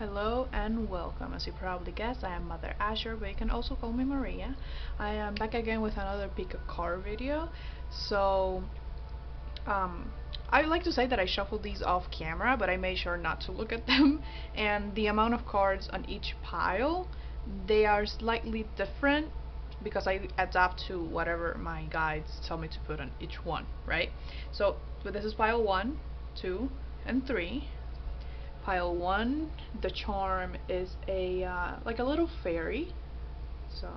Hello and welcome. As you probably guessed, I am Mother Azure, but you can also call me Maria. I am back again with another pick a card video. So, um, I like to say that I shuffled these off camera, but I made sure not to look at them. And the amount of cards on each pile, they are slightly different because I adapt to whatever my guides tell me to put on each one, right? So, but this is pile 1, 2, and 3. Pile 1, the charm is a like a little fairy. So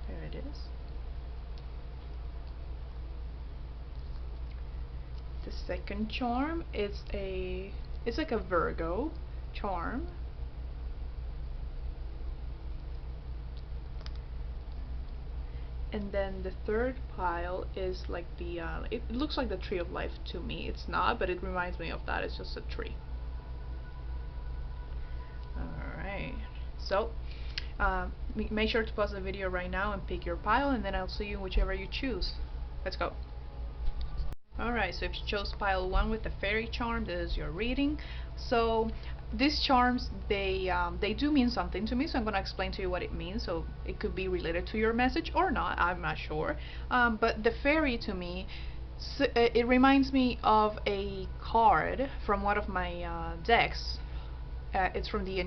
there it is. The second charm is it's like a Virgo charm. And then the third pile is like the it looks like the tree of life to me. It's not, but it reminds me of that. It's just a tree. Alright, so make sure to pause the video right now and pick your pile, and then I'll see you whichever you choose. Let's go. Alright, so if you chose pile 1 with the fairy charm, this is your reading. So these charms, they do mean something to me, so I'm going to explain to you what it means. So it could be related to your message or not, I'm not sure. But the fairy to me, it reminds me of a card from one of my decks. It's from the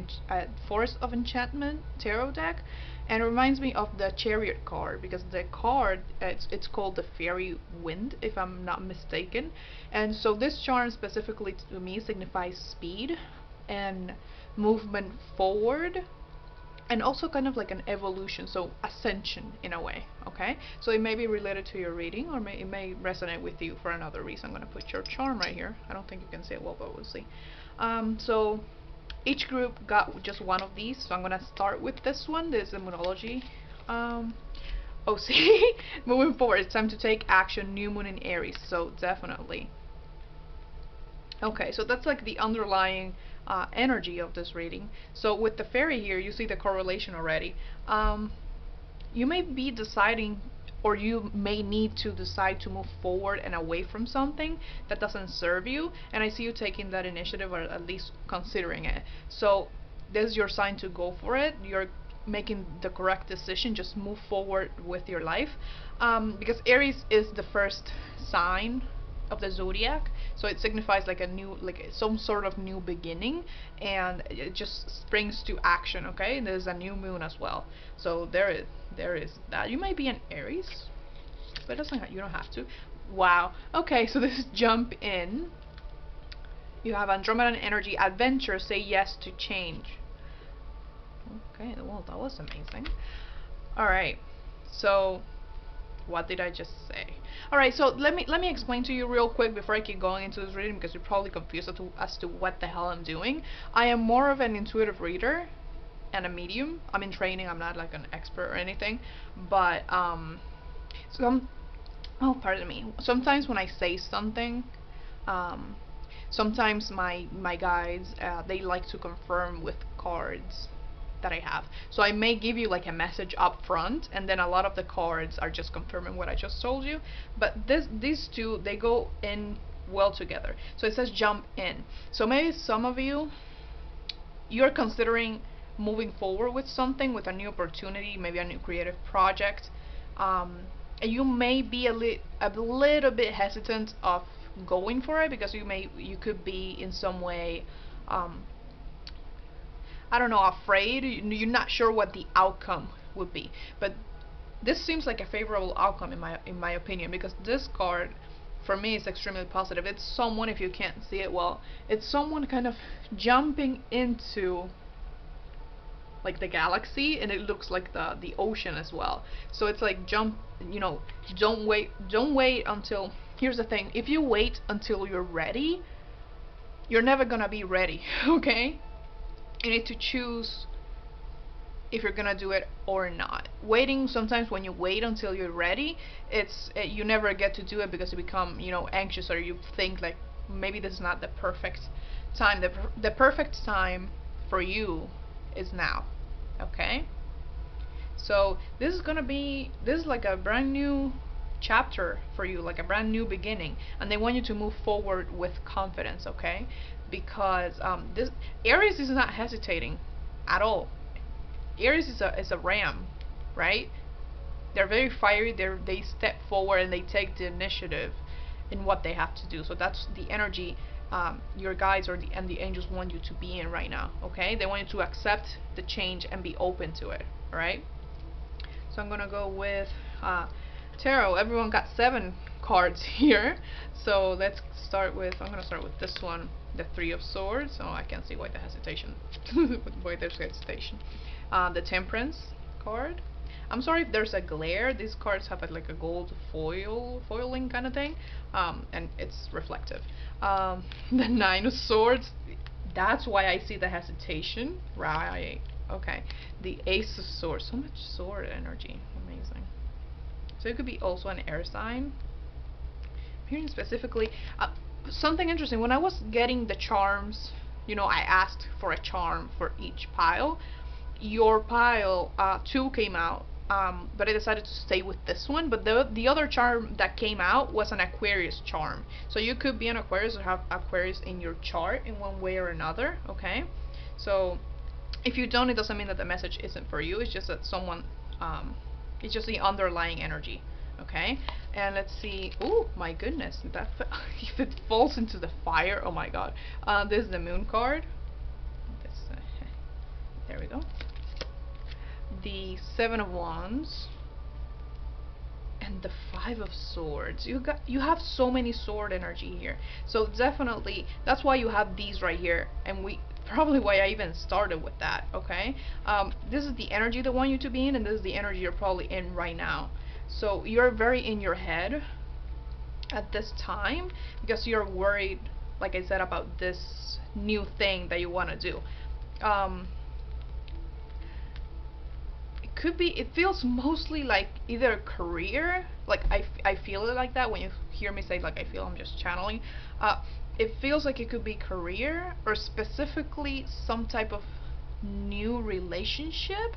Forest of Enchantment tarot deck, and it reminds me of the Chariot card, because the card, it's called the Fairy Wind, if I'm not mistaken. And so this charm specifically to me signifies speed and movement forward, and also kind of like an evolution, so ascension in a way. Okay, so it may be related to your reading, or it may resonate with you for another reason. I'm going to put your charm right here. I don't think you can see it well, but we'll see. So each group got just one of these, so I'm gonna start with this one. This is Immunology. Oh, see, moving forward, it's time to take action. New moon in Aries, so definitely. Okay, so that's like the underlying energy of this reading. So with the fairy here, you see the correlation already. You may be deciding, or you may need to decide to move forward and away from something that doesn't serve you, and I see you taking that initiative, or at least considering it. So this is your sign to go for it. You're making the correct decision. Just move forward with your life, because Aries is the first sign of the zodiac, so it signifies like a new, like some sort of new beginning, and it just springs to action. Okay, there's a new moon as well, so there is that. You might be an Aries, but it doesn't, you don't have to. Wow. Okay, so this is jump in. You have Andromedan energy, adventure, say yes to change. Okay, well, that was amazing. Alright, so what did I just say? Alright, so let me explain to you real quick before I keep going into this reading, because you're probably confused as to what the hell I'm doing. I am more of an intuitive reader and a medium. I'm in training, I'm not like an expert or anything, but oh, pardon me, sometimes when I say something, sometimes my guides, they like to confirm with cards that I have. So I may give you like a message up front, and then a lot of the cards are just confirming what I just told you. But these two, they go in well together. So it says jump in. So maybe some of you, you're considering moving forward with something, with a new opportunity, maybe a new creative project, and you may be a little bit hesitant of going for it, because you could be in some way, I don't know, afraid. You're not sure what the outcome would be. But this seems like a favorable outcome in my opinion, because this card for me is extremely positive. It's someone, if you can't see it well, it's someone kind of jumping into like the galaxy, and it looks like the ocean as well. So it's like jump, you know, don't wait until, here's the thing, if you wait until you're ready, you're never gonna be ready. Okay, you need to choose if you're gonna do it or not. Waiting, sometimes when you wait until you're ready, you never get to do it, because you become, you know, anxious, or you think like maybe this is not the perfect time. The perfect time for you is now. Okay, so this is like a brand new chapter for you, like a brand new beginning, and they want you to move forward with confidence. Okay, because this Aries is not hesitating. at all. Aries is a ram, right? They're very fiery. They step forward and they take the initiative in what they have to do. So that's the energy your guides and the angels want you to be in right now. Okay, they want you to accept the change and be open to it. All right. So I'm gonna go with tarot. Everyone got 7 cards here. So let's start with. I'm gonna start with this one, the 3 of Swords. Oh, I can't see why the hesitation. Why there's hesitation. The Temperance card. I'm sorry if there's a glare. These cards have like a gold foiling kind of thing, and it's reflective. The 9 of Swords. That's why I see the hesitation. Right. Okay. The Ace of Swords. So much sword energy. Amazing. So it could be also an air sign. I'm hearing specifically something interesting. When I was getting the charms, you know, I asked for a charm for each pile. Your pile 2 came out. But I decided to stay with this one. But the other charm that came out was an Aquarius charm. So you could be an Aquarius or have Aquarius in your chart in one way or another. Okay, so if you don't, it doesn't mean that the message isn't for you. It's just that someone, it's just the underlying energy. Okay, and let's see. Oh my goodness, that if it falls into the fire, oh my god. This is the Moon card. There we go. The 7 of Wands and the 5 of Swords. You have so many sword energy here. So definitely that's why you have these right here, and probably why I even started with that. Okay, this is the energy they want you to be in, and this is the energy you're probably in right now. So you're very in your head at this time because you're worried, like I said, about this new thing that you want to do. Could be, it feels mostly like either a career, like I feel it like that when you hear me say like I feel, I'm just channeling. It feels like it could be career or specifically some type of new relationship,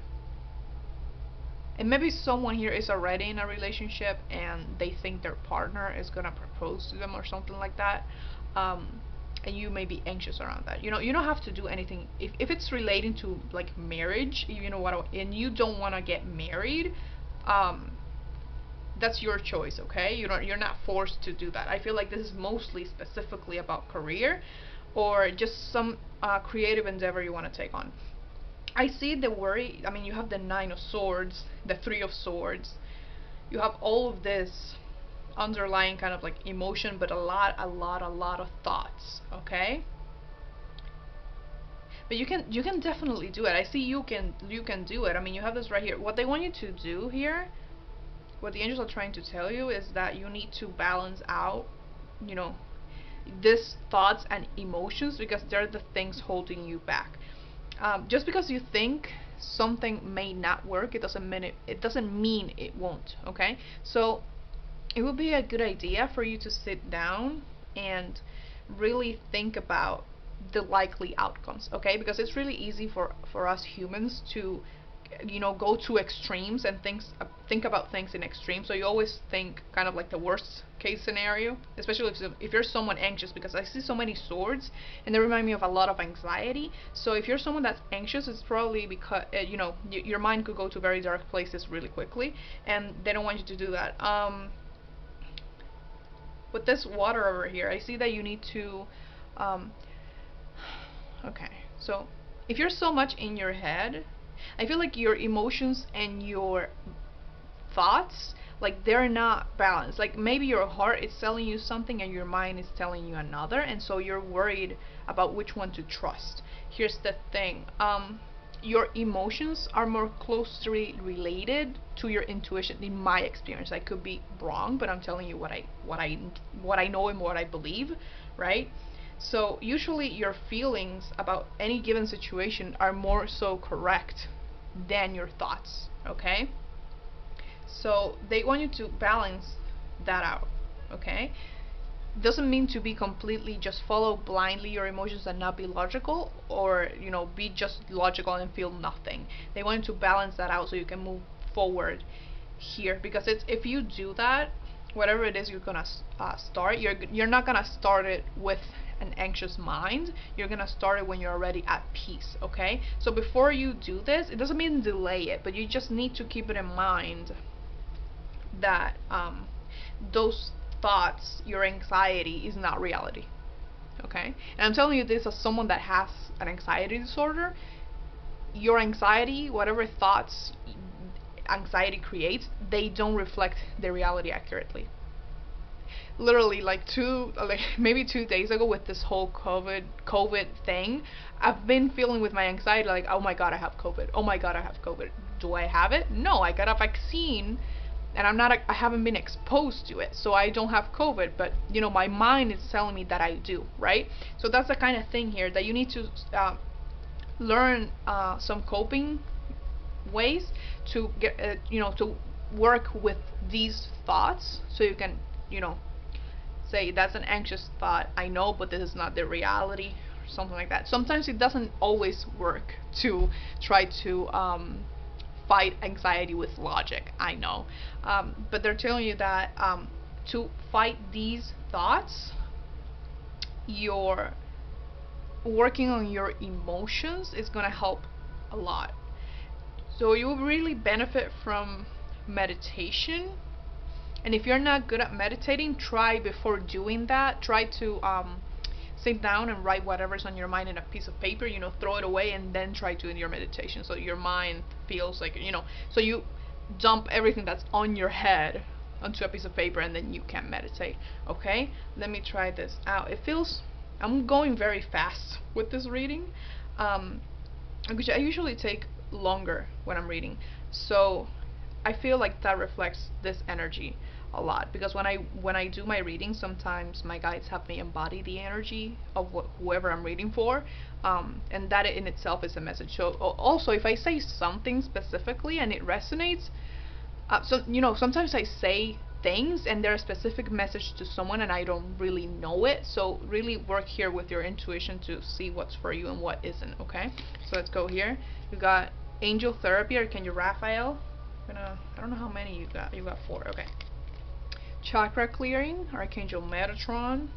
and maybe someone here is already in a relationship and they think their partner is gonna propose to them or something like that. And you may be anxious around that. You know, you don't have to do anything if it's relating to like marriage. You know what? And you don't want to get married. That's your choice. Okay, you're not forced to do that. I feel like this is mostly specifically about career, or just some creative endeavor you want to take on. I see the worry. I mean, you have the 9 of Swords, the 3 of Swords. You have all of this underlying kind of like emotion, but a lot of thoughts. Okay, but you can definitely do it. I see you can do it. I mean, you have this right here. What they want you to do here, what the angels are trying to tell you, is that you need to balance out, you know, this thoughts and emotions, because they're the things holding you back. Just because you think something may not work, it doesn't mean it won't. Okay, so it would be a good idea for you to sit down and really think about the likely outcomes. Okay, because it's really easy for us humans to, you know, go to extremes and think about things in extremes. So you always think kind of like the worst case scenario, especially if you're someone anxious, because I see so many swords and they remind me of a lot of anxiety. So if you're someone that's anxious, it's probably because you know, your mind could go to very dark places really quickly, and they don't want you to do that. With this water over here, I see that you need to okay, so if you're so much in your head, I feel like your emotions and your thoughts, like, they're not balanced. Like, maybe your heart is telling you something and your mind is telling you another, and so you're worried about which one to trust. Here's the thing, your emotions are more closely related to your intuition, in my experience. I could be wrong, but I'm telling you what I know and what I believe, right? So usually your feelings about any given situation are more so correct than your thoughts. Okay, so they want you to balance that out. Okay, doesn't mean to be completely just follow blindly your emotions and not be logical, or, you know, be just logical and feel nothing. They want you to balance that out so you can move forward here, because it's, if you do that, whatever it is you're gonna start, you're not gonna start it with an anxious mind, you're gonna start it when you're already at peace. Okay, so before you do this, it doesn't mean delay it, but you just need to keep it in mind that those thoughts, your anxiety, is not reality. Okay, and I'm telling you this as someone that has an anxiety disorder. Your anxiety, whatever thoughts anxiety creates, they don't reflect the reality accurately. Literally, like maybe 2 days ago, with this whole COVID thing, I've been feeling with my anxiety like, oh my god, I have COVID. Oh my god, I have COVID. Do I have it? No, I got a vaccine, and I haven't been exposed to it, so I don't have COVID. But you know, my mind is telling me that I do, right? So that's the kind of thing here that you need to learn some coping ways to get to work with these thoughts, so you can say, that's an anxious thought, I know, but this is not the reality, or something like that. Sometimes it doesn't always work to try to fight anxiety with logic, I know, but they're telling you that to fight these thoughts, you're working on your emotions is going to help a lot. So you will really benefit from meditation. And if you're not good at meditating, try, before doing that, try to sit down and write whatever's on your mind in a piece of paper, throw it away, and then try doing your meditation, so your mind feels like, so you dump everything that's on your head onto a piece of paper, and then you can meditate. Okay, let me try this out. I'm going very fast with this reading, which I usually take longer when I'm reading, so I feel like that reflects this energy a lot, because when I do my reading, sometimes my guides have me embody the energy of whoever I'm reading for, and that in itself is a message. So also, if I say something specifically and it resonates, sometimes I say things and they're a specific message to someone and I don't really know it, so really work here with your intuition to see what's for you and what isn't. Okay, so let's go here. You got Angel Therapy, Archangel Raphael. I don't know how many you got. You got 4. Okay. Chakra Clearing, Archangel Metatron.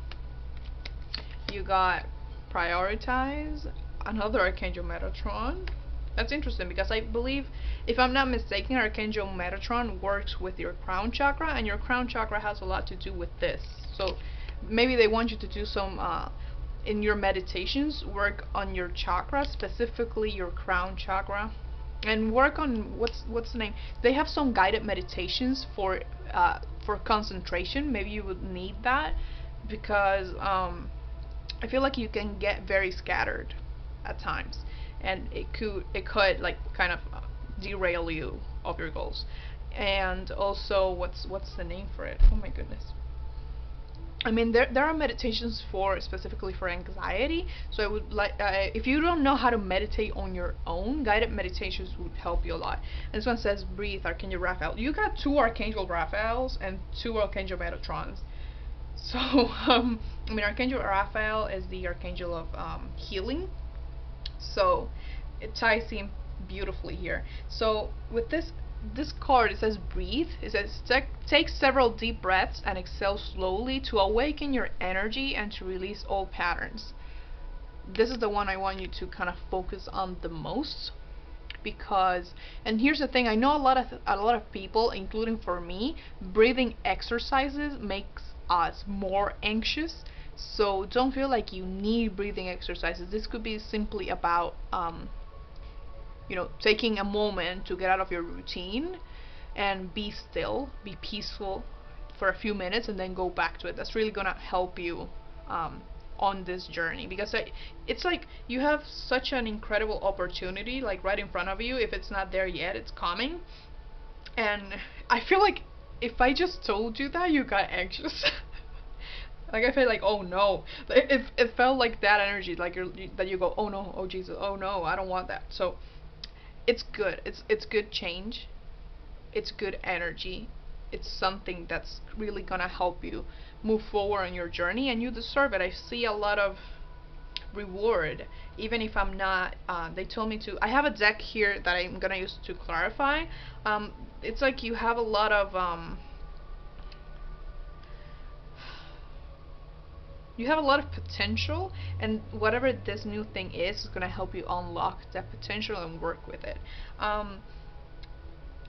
You got Prioritize, another Archangel Metatron. That's interesting, because I believe, if I'm not mistaken, Archangel Metatron works with your crown chakra, and your crown chakra has a lot to do with this. So maybe they want you to do some in your meditations, work on your chakra, specifically your crown chakra, and work on what's the name. They have some guided meditations for concentration. Maybe you would need that, because I feel like you can get very scattered at times, and it could like kind of derail you of your goals. And also, what's the name for it? Oh my goodness. I mean, there are meditations specifically for anxiety. So I would like, if you don't know how to meditate on your own, guided meditations would help you a lot. And this one says, Breathe, Archangel Raphael. You got 2 Archangel Raphaels and 2 Archangel Metatrons. So I mean, Archangel Raphael is the Archangel of healing, so it ties in beautifully here. So with this card, it says breathe. It says take several deep breaths and exhale slowly to awaken your energy and to release old patterns. This is the one I want you to kind of focus on the most, because, and here's the thing, I know a lot of people, including for me, breathing exercises makes us more anxious. So don't feel like you need breathing exercises. This could be simply about taking a moment to get out of your routine and be still, be peaceful for a few minutes, and then go back to it. That's really gonna help you on this journey, because it's like you have such an incredible opportunity, like right in front of you. If it's not there yet, it's coming. And I feel like if I just told you that, you got anxious. Like, I feel like, oh no, it felt like that energy, like that you go, oh no, oh Jesus, oh no, I don't want that. So it's good. It's good change. It's good energy. It's something that's really gonna help you move forward on your journey, and you deserve it. I see a lot of reward, even if I'm not. They told me to. I have a deck here that I'm gonna use to clarify. It's like you have a lot of you have a lot of potential, and whatever this new thing is going to help you unlock that potential and work with it.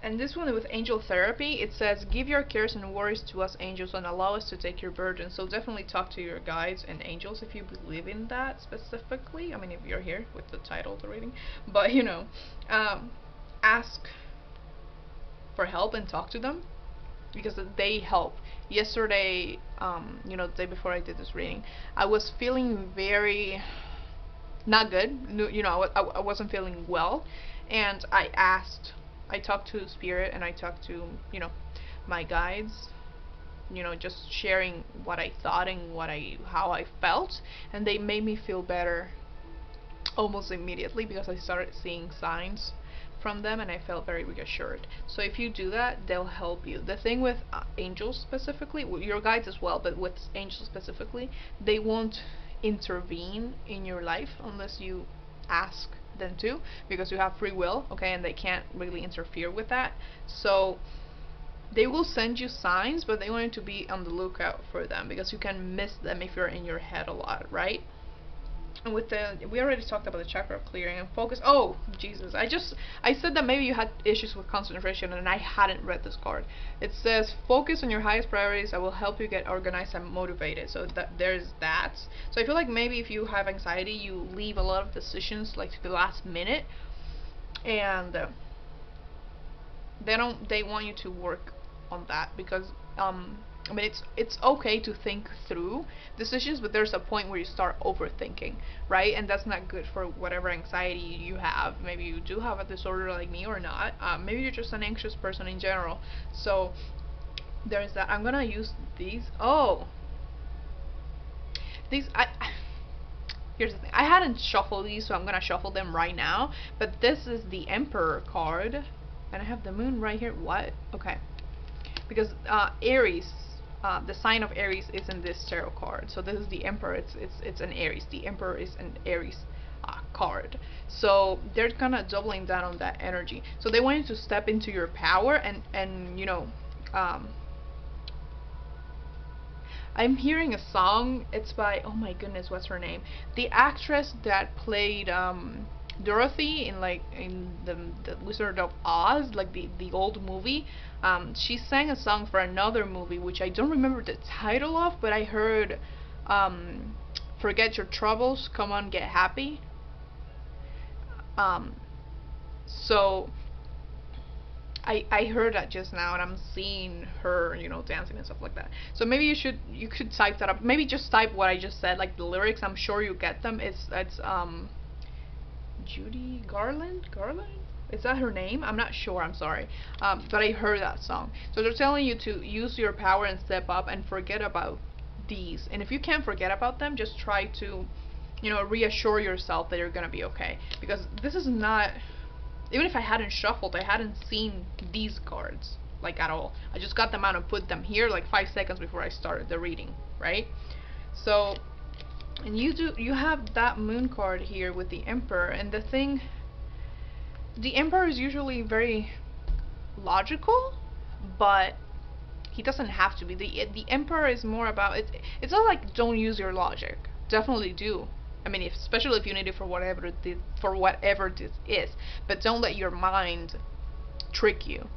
And this one with angel therapy, it says, give your cares and worries to us angels and allow us to take your burden. So definitely talk to your guides and angels if you believe in that specifically. I mean, if you're here with the title of the reading. But, you know, ask for help and talk to them, because they help. Yesterday, you know, the day before I did this reading, I was feeling very not good. You know, I wasn't feeling well, and I talked to spirit, and I talked to, you know, my guides, you know, just sharing what I thought and how I felt, and they made me feel better almost immediately, because I started seeing signs from them and I felt very reassured. So if you do that, they'll help you. The thing with angels specifically, your guides as well, but with angels specifically, they won't intervene in your life unless you ask them to, because you have free will, okay, and they can't really interfere with that. So they will send you signs, but they want you to be on the lookout for them, because you can miss them if you're in your head a lot, right? And with we already talked about the chakra clearing and focus. Oh Jesus, I said that maybe you had issues with concentration, and I hadn't read this card. It says focus on your highest priorities. I will help you get organized and motivated. So that there's that. So I feel like maybe if you have anxiety, you leave a lot of decisions like to the last minute, and they want you to work on that, because I mean, it's okay to think through decisions, but there's a point where you start overthinking, right? And that's not good for whatever anxiety you have. Maybe you do have a disorder like me or not. Maybe you're just an anxious person in general. So there's that. I'm gonna use these. Oh, these here's the thing. I hadn't shuffled these, so I'm gonna shuffle them right now. But this is the Emperor card, and I have the Moon right here. What? Okay. Because Aries, the sign of Aries is in this tarot card. So this is the Emperor. It's an Aries. The Emperor is an Aries card. So they're kind of doubling down on that energy. So they want you to step into your power, and you know, I'm hearing a song. It's by, oh my goodness, what's her name? The actress that played Dorothy in the Wizard of Oz, like the old movie. She sang a song for another movie which I don't remember the title of, but I heard forget your troubles, come on, get happy. So I heard that just now, and I'm seeing her, you know, dancing and stuff like that. So maybe you could type that up. Maybe just type what I just said, like the lyrics. I'm sure you get them. It's Judy Garland? Is that her name? I'm not sure, I'm sorry. But I heard that song. So they're telling you to use your power and step up and forget about these. And if you can't forget about them, just try to, you know, reassure yourself that you're gonna be okay. Because this is not, even if I hadn't shuffled, I hadn't seen these cards, like, at all. I just got them out and put them here like 5 seconds before I started the reading, right? So, and you have that Moon card here with the Emperor, and the Emperor is usually very logical, but he doesn't have to be. The Emperor is more about it. It's not like don't use your logic. Definitely do. I mean, especially if you need it for whatever this is, but don't let your mind trick you,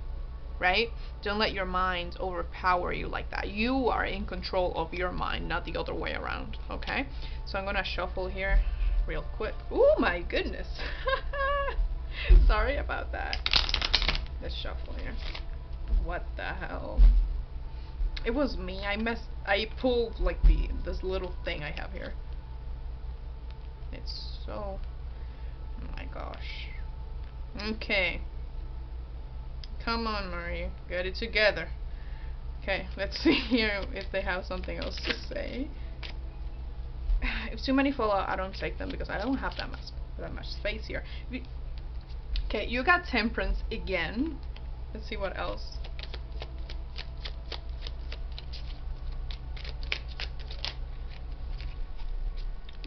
right? Don't let your mind overpower you like that. You are in control of your mind, not the other way around, okay? So I'm gonna shuffle here real quick. Oh my goodness. Sorry about that. Let's shuffle here. What the hell? It was me. I pulled like this little thing I have here. It's so, oh my gosh. Okay. Come on, Marie. Get it together. Okay, let's see here if they have something else to say. If too many fall out, I don't take them because I don't have that much space here. Okay, you got Temperance again. Let's see what else.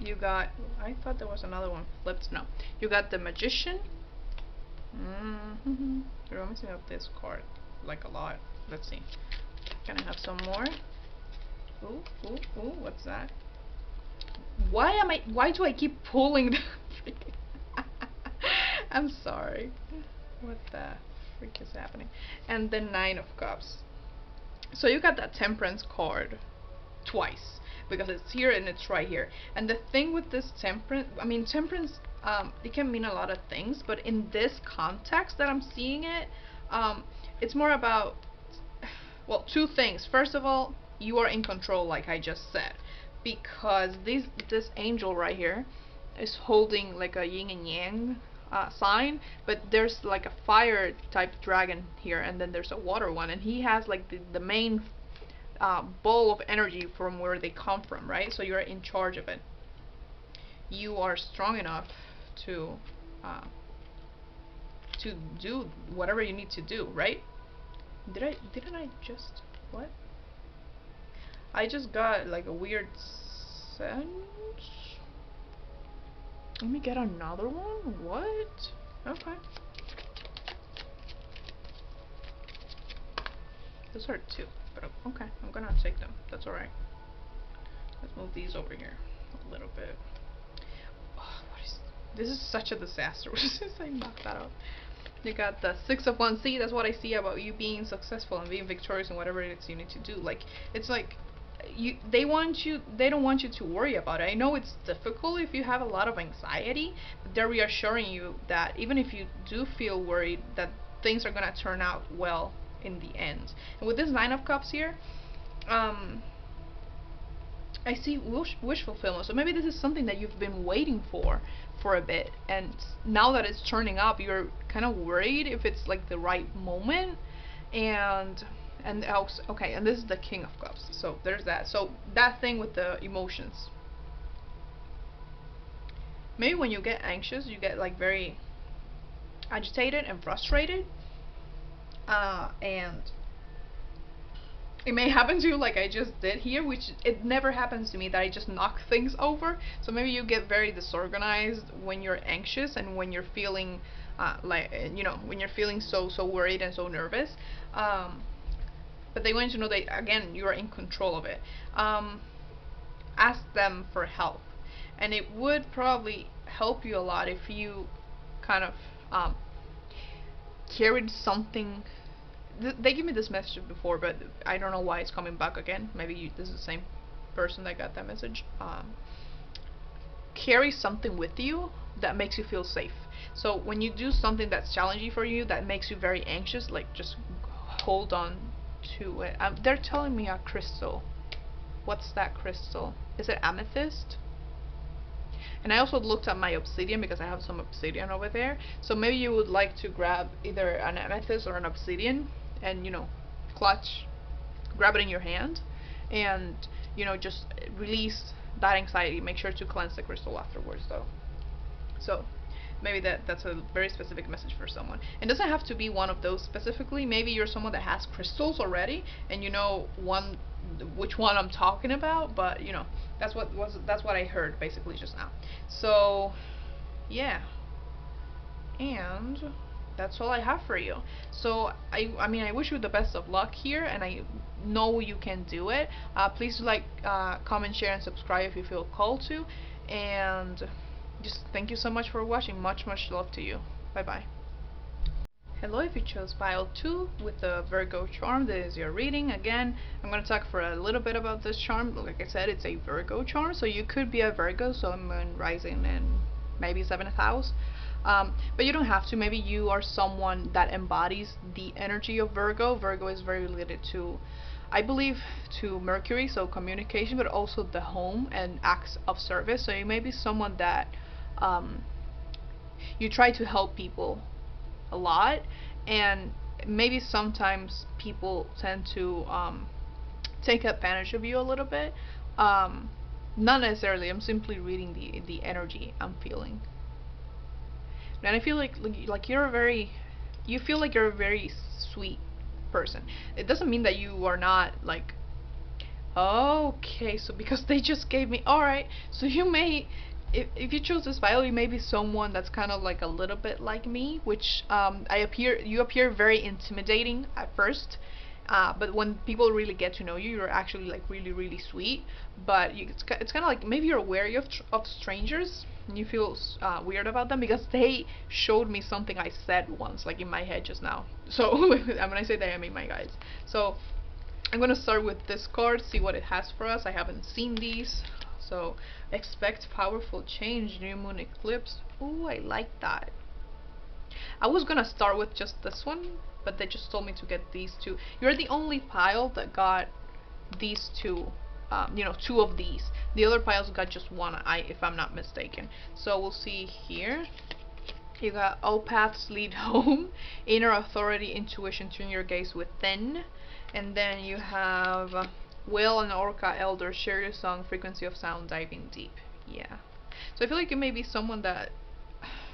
You got, I thought there was another one flipped. No, you got the Magician. It reminds me of this card like a lot. Let's see. Can I have some more? Ooh, what's that? Why do I keep pulling the I'm sorry. What the freak is happening? And the Nine of Cups. So you got that Temperance card twice, because it's here and it's right here. And the thing with this temperance, temperance, it can mean a lot of things, but in this context that I'm seeing it, it's more about, well, two things. First of all, you are in control, like I just said, because this angel right here is holding like a yin and yang sign, but there's like a fire type dragon here, and then there's a water one, and he has like the main bowl of energy from where they come from, right? So you're in charge of it. You are strong enough to do whatever you need to do, right? Didn't I just, what? I just got like a weird sense. Let me get another one. What? Okay. Those are two, but okay, I'm gonna take them. That's alright. Let's move these over here a little bit. Oh, this is such a disaster. Since I knocked that out. You got the Six of Wands. See, that's what I see about you being successful and being victorious in whatever it is you need to do. Like, it's like they don't want you to worry about it. I know it's difficult if you have a lot of anxiety, but they're reassuring you that even if you do feel worried, that things are gonna turn out well in the end. And with this Nine of Cups here, I see wish fulfillment. So maybe this is something that you've been waiting for a bit, and now that it's turning up, you're kind of worried if it's like the right moment. And also, okay, and this is the King of Cups, so there's that. So that thing with the emotions, maybe when you get anxious, you get like very agitated and frustrated, and it may happen to you like I just did here, which it never happens to me that I just knock things over. So maybe you get very disorganized when you're anxious and when you're feeling when you're feeling so worried and so nervous. But they want you to know that, again, you are in control of it. Ask them for help, and it would probably help you a lot if you kind of carried something. They gave me this message before, but I don't know why it's coming back again. Maybe this is the same person that got that message. Carry something with you that makes you feel safe. So when you do something that's challenging for you, that makes you very anxious, like just hold on to it. They're telling me a crystal. What's that crystal? Is it amethyst? And I also looked at my obsidian because I have some obsidian over there. So maybe you would like to grab either an amethyst or an obsidian, and grab it in your hand, and just release that anxiety. Make sure to cleanse the crystal afterwards, though. So maybe that's a very specific message for someone. It doesn't have to be one of those specifically. Maybe you're someone that has crystals already, and you know which one I'm talking about. But that's what I heard basically just now. So yeah, and that's all I have for you. So I wish you the best of luck here, and I know you can do it. Please like, comment, share, and subscribe if you feel called to, and just thank you so much for watching. Much love to you. Bye bye. Hello, if you chose pile 2 with the Virgo charm, this is your reading. Again, I'm going to talk for a little bit about this charm. Like I said, it's a Virgo charm, so you could be a Virgo, so Moon, Rising, and maybe 7th house. But you don't have to. Maybe you are someone that embodies the energy of Virgo. Virgo is very related to, I believe, to Mercury, so communication, but also the home and acts of service. So you may be someone that you try to help people a lot, and maybe sometimes people tend to take advantage of you a little bit. Not necessarily. I'm simply reading the energy I'm feeling, and I feel like you feel like you're a very sweet person. It doesn't mean that you are not, like, okay, so because they just gave me, alright, so you may, if you chose this file, you may be someone that's kind of like a little bit like me, which you appear very intimidating at first, But when people really get to know you, you're actually like really sweet. But it's kind of like maybe you're wary of strangers, and you feel weird about them because they showed me something I said once, like in my head just now. So when I say that, I mean my guys. So I'm gonna start with this card, see what it has for us. I haven't seen these. So expect powerful change, new moon eclipse. Ooh, I like that. I was gonna start with just this one, but they just told me to get these two. You're the only pile that got these two. You know, two of these. The other piles got just one, if I'm not mistaken. So we'll see here. You got all paths lead home, inner authority, intuition, turn your gaze within. And then you have whale and orca elder, share your song, frequency of sound, diving deep. Yeah. So I feel like it may be someone that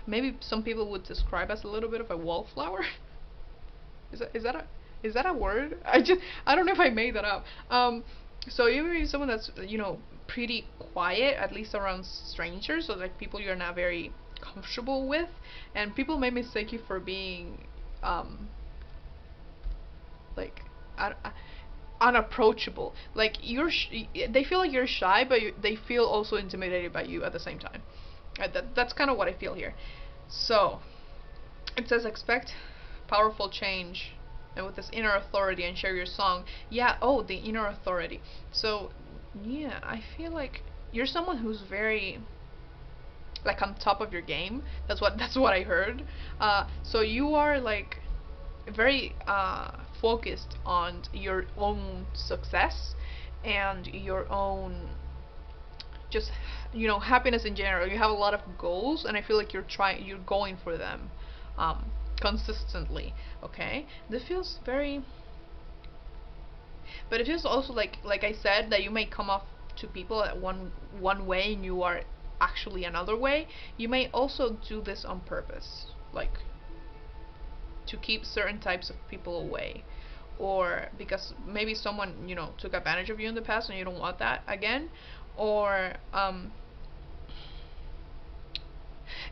maybe some people would describe as a little bit of a wallflower. Is that a word? I don't know if I made that up. So you may be someone that's, you know, pretty quiet, at least around strangers, or like people you're not very comfortable with, and people may mistake you for being like unapproachable. Like they feel like you're shy, but they feel also intimidated by you at the same time. That's kind of what I feel here. So it says expect powerful change, and with this inner authority and share your song. Yeah, oh, the inner authority. So yeah, I feel like you're someone who's very like on top of your game. That's what I heard. So you are like very focused on your own success and your own just, you know, happiness in general. You have a lot of goals, and I feel like you're going for them consistently. Okay, this feels very, but it feels also like I said, that you may come off to people at one way and you are actually another way. You may also do this on purpose, like to keep certain types of people away, or because maybe someone, you know, took advantage of you in the past and you don't want that again. Or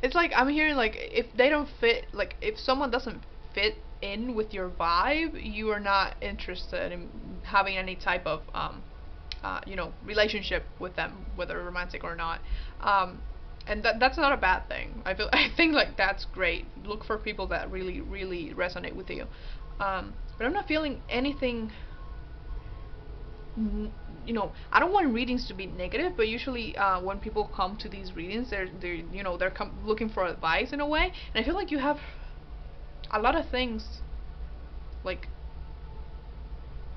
it's like I'm hearing like if they don't fit, like if someone doesn't fit in with your vibe, you are not interested in having any type of you know, relationship with them, whether romantic or not. And that's not a bad thing. I think like that's great. Look for people that really resonate with you. But I'm not feeling anything. You know, I don't want readings to be negative, but usually when people come to these readings, they're you know, they're looking for advice in a way, and I feel like you have a lot of things like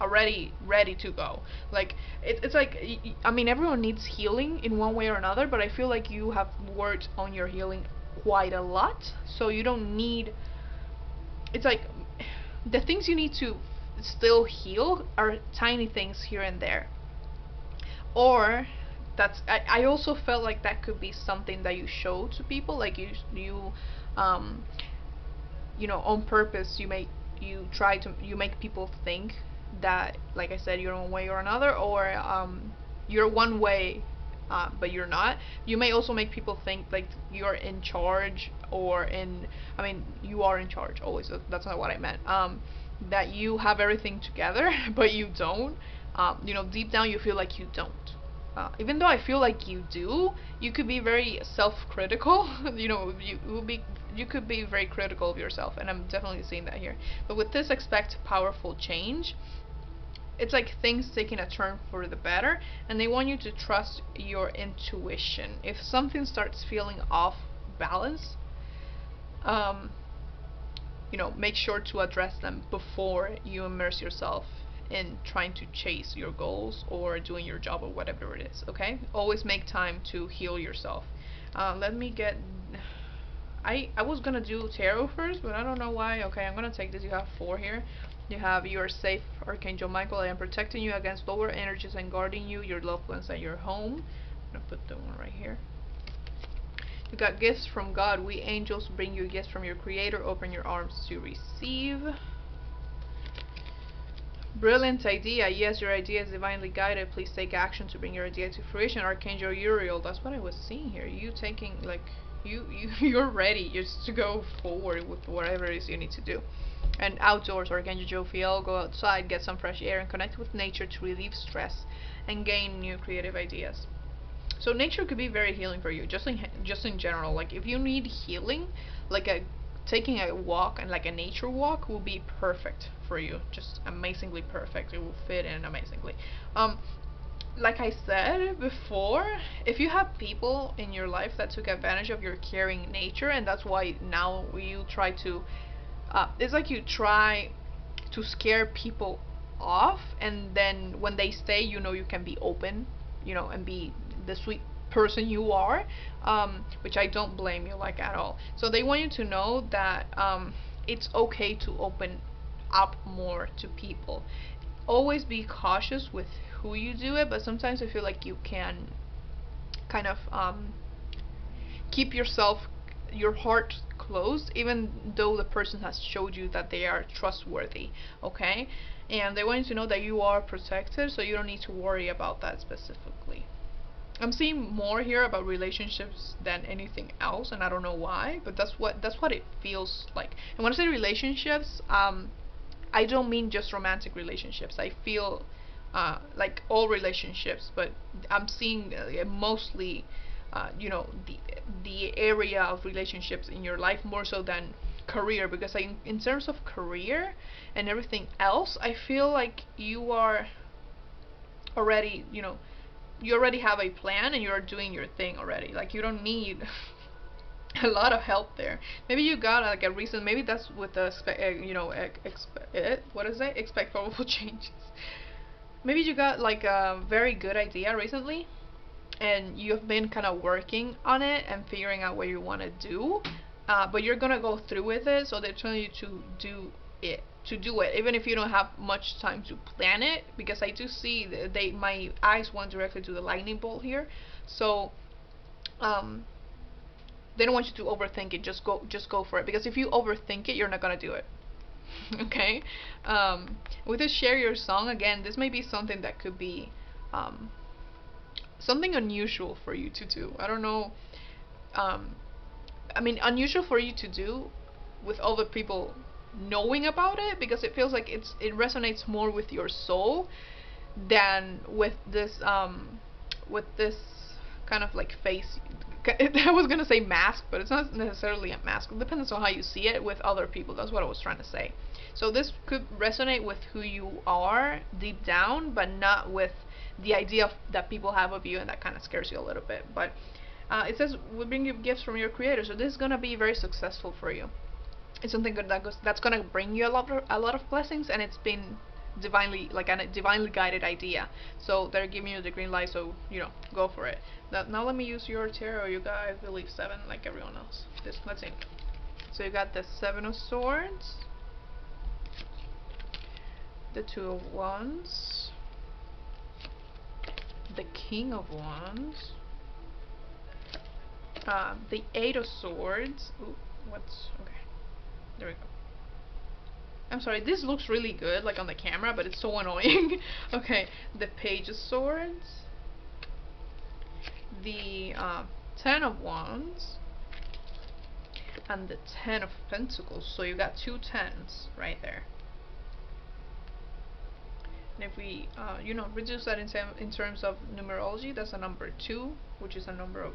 already ready to go. Like it's like I mean, everyone needs healing in one way or another, but I feel like you have worked on your healing quite a lot, so you don't need. It's like the things you need to still heal are tiny things here and there. Or I also felt like that could be something that you show to people, like um you know, on purpose you make people think that, like I said, you're one way or another, or you're one way but you're not. You may also make people think like you're in charge, or I mean, you are in charge always. That's not what I meant. That you have everything together, but you don't. You know, deep down you feel like you don't. Even though I feel like you do, you could be very self-critical. You know, you could be very critical of yourself, and I'm definitely seeing that here. But with this expect powerful change, it's like things taking a turn for the better, and they want you to trust your intuition. If something starts feeling off balance, you know, make sure to address them before you immerse yourself in trying to chase your goals or doing your job or whatever it is. Okay, always make time to heal yourself. Let me get. I was gonna do tarot first, but I don't know why. Okay, I'm gonna take this. You have 4 here. You have you are safe, Archangel Michael. I am protecting you against lower energies and guarding you, your loved ones, and your home. I'm gonna put the one right here. You got gifts from God. We angels bring you gifts from your Creator. Open your arms to receive. Brilliant idea. Yes, your idea is divinely guided. Please take action to bring your idea to fruition. Archangel Uriel. That's what I was seeing here. You taking, like, you're ready just to go forward with whatever it is you need to do. And outdoors, or Genjo feel, go outside, get some fresh air, and connect with nature to relieve stress and gain new creative ideas. So nature could be very healing for you, just in general. Like if you need healing, like a taking a walk, and like a nature walk will be perfect for you. Just amazingly perfect. It will fit in amazingly. Um, like I said before, if you have people in your life that took advantage of your caring nature, and that's why now you try to, it's like you try to scare people off, and then when they stay, you can be open, and be the sweet person you are, which I don't blame you like at all. So they want you to know that it's okay to open up more to people. Always be cautious with who you do it, but sometimes I feel like you can kind of keep your heart closed, even though the person has showed you that they are trustworthy. Okay, and they want you to know that you are protected, so you don't need to worry about that specifically. I'm seeing more here about relationships than anything else, and I don't know why, but that's what it feels like. And when I say relationships, I don't mean just romantic relationships. I feel like all relationships, but I'm seeing mostly, the area of relationships in your life more so than career, because in terms of career and everything else, I feel like you are already, you already have a plan and you're doing your thing already. Like you don't need a lot of help there. Maybe you got like a reason. Maybe that's with the what is it? Expect probable changes. Maybe you got like a very good idea recently, and you've been kind of working on it and figuring out what you want to do, but you're gonna go through with it. So they're telling you to do it, even if you don't have much time to plan it, because I do see my eyes went directly to the lightning bolt here. So they don't want you to overthink it. Just go for it, because if you overthink it, you're not gonna do it. Okay. With this share your song, again, this may be something that could be something unusual for you to do. I don't know. I mean, unusual for you to do with other people knowing about it, because it feels like it resonates more with your soul than with this kind of like face. I was gonna say mask, but it's not necessarily a mask. It depends on how you see it with other people. That's what I was trying to say. So this could resonate with who you are deep down, but not with the idea that people have of you, and that kind of scares you a little bit. But it says we bring you gifts from your creator, so this is gonna be very successful for you. It's something good that's gonna bring you a lot of blessings, and it's been a divinely guided idea. So they're giving you the green light, so go for it. Now let me use your tarot. You got, I believe, 7 like everyone else. Let's see. So you got the 7 of Swords, the 2 of Wands, the King of Wands, the 8 of Swords. Ooh, okay? There we go. I'm sorry, this looks really good, like on the camera, but it's so annoying. Okay, the Page of Swords, the 10 of Wands, and the 10 of Pentacles. So you got 2 10s right there. And if we, reduce that in terms of numerology, that's a number 2, which is a number of,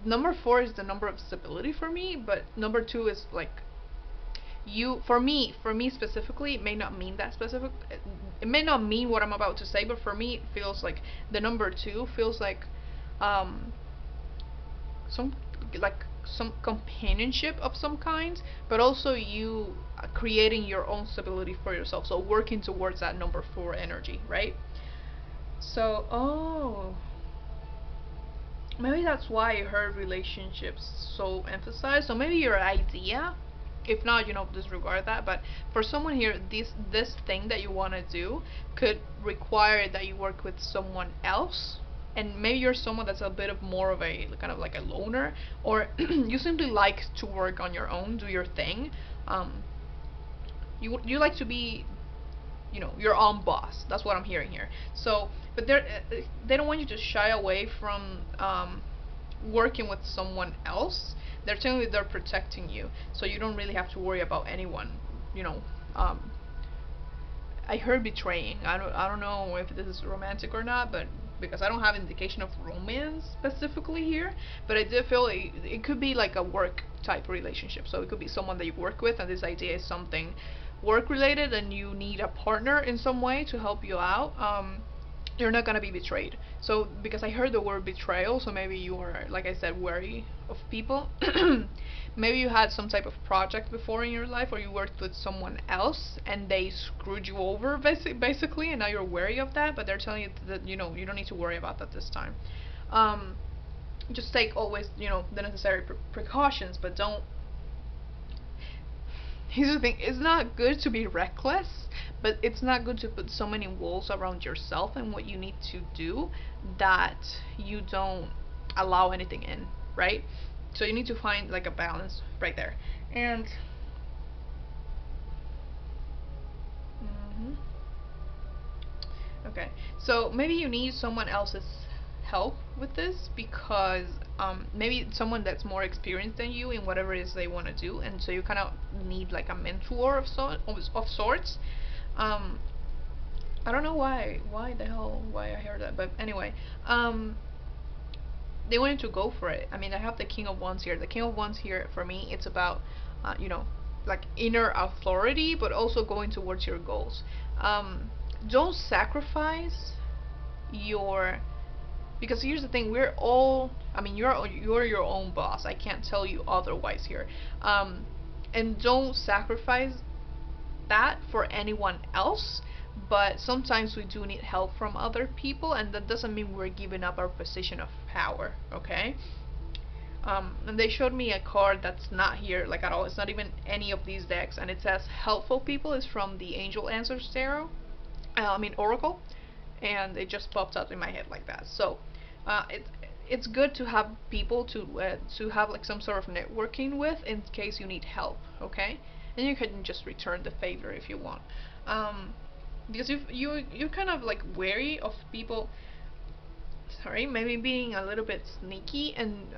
number 4 is the number of stability for me, but number 2 is like, for me specifically, it may not mean that specific. It may not mean what I'm about to say, but for me, it feels like the number 2 feels like some companionship of some kind, but also you creating your own stability for yourself. So working towards that number 4 energy, right? So, maybe that's why I heard relationships so emphasized. So maybe your idea. If not, disregard that. But for someone here, this thing that you want to do could require that you work with someone else, and maybe you're someone that's a bit of more of a kind of like a loner, or you simply like to work on your own, do your thing. You like to be, your own boss. That's what I'm hearing here. So, but they don't want you to shy away from working with someone else, they're telling you they're protecting you, so you don't really have to worry about anyone, you know. I heard betraying. I don't know if this is romantic or not, but because I don't have indication of romance specifically here, but I did feel it could be like a work type relationship. So it could be someone that you work with, and this idea is something work related, and you need a partner in some way to help you out. You're not gonna be betrayed. So because I heard the word betrayal, so maybe you are, like I said, wary of people. Maybe you had some type of project before in your life, or you worked with someone else and they screwed you over basically, and now you're wary of that. But they're telling you that you know you don't need to worry about that this time. Um, just take always the necessary precautions, but don't. Here's the thing: it's not good to be reckless, but it's not good to put so many walls around yourself and what you need to do that you don't allow anything in, right? So you need to find like a balance right there. And okay, so maybe you need someone else's help with this, because maybe someone that's more experienced than you in whatever it is they want to do, and so you kind of need like a mentor of sorts. um, I don't know why I heard that, but anyway, they wanted to go for it. I mean, I have the King of Wands here. The King of Wands here for me, it's about you know, like inner authority, but also going towards your goals. Don't sacrifice your, because here's the thing, we're all, I mean, you're your own boss. I can't tell you otherwise here. And don't sacrifice that for anyone else, but sometimes we do need help from other people, and that doesn't mean we're giving up our position of power, okay? And they showed me a card that's not here like at all. It's not even any of these decks, and it says helpful people. Is from the Angel Answers Tarot, I mean Oracle, and it just popped up in my head like that. So it's good to have people to have like some sort of networking with in case you need help, okay? And you can just return the favor if you want, because if you're kind of like wary of people, sorry, maybe being a little bit sneaky, and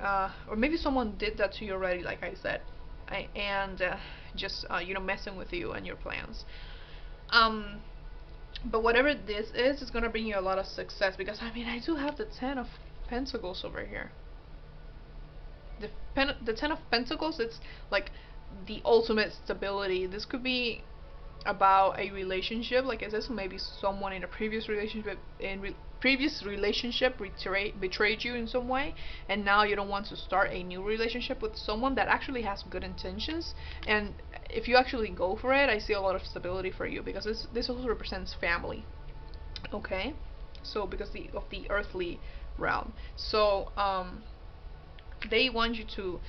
or maybe someone did that to you already, like I said, and just messing with you and your plans. Um, but whatever this is, it's gonna bring you a lot of success, because I mean I do have the Ten of Pentacles over here. The Ten of Pentacles, it's like the ultimate stability. This could be about a relationship, like I said, so maybe someone in a previous relationship betrayed you in some way, and now you don't want to start a new relationship with someone that actually has good intentions. And if you actually go for it, I see a lot of stability for you, because this also represents family, okay? So because of the earthly realm, so they want you to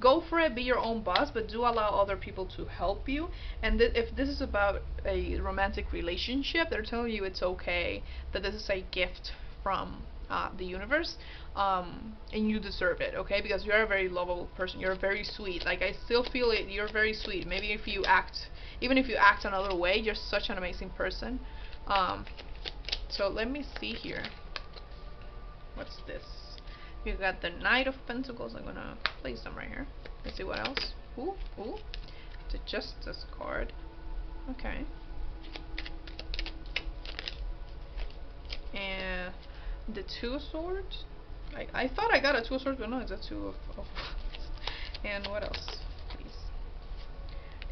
go for it, be your own boss, but do allow other people to help you. And if this is about a romantic relationship, they're telling you it's okay, that this is a gift from the universe, and you deserve it, okay? Because you're a very lovable person. You're very sweet. Like, I still feel it. You're very sweet. Maybe even if you act another way, you're such an amazing person. So let me see here. What's this? You got the Knight of Pentacles. I'm gonna place them right here. Let's see what else. Ooh, the Justice card. Okay. And the Two of Swords. I thought I got a Two of Swords, but no, it's a Two of and what else, please?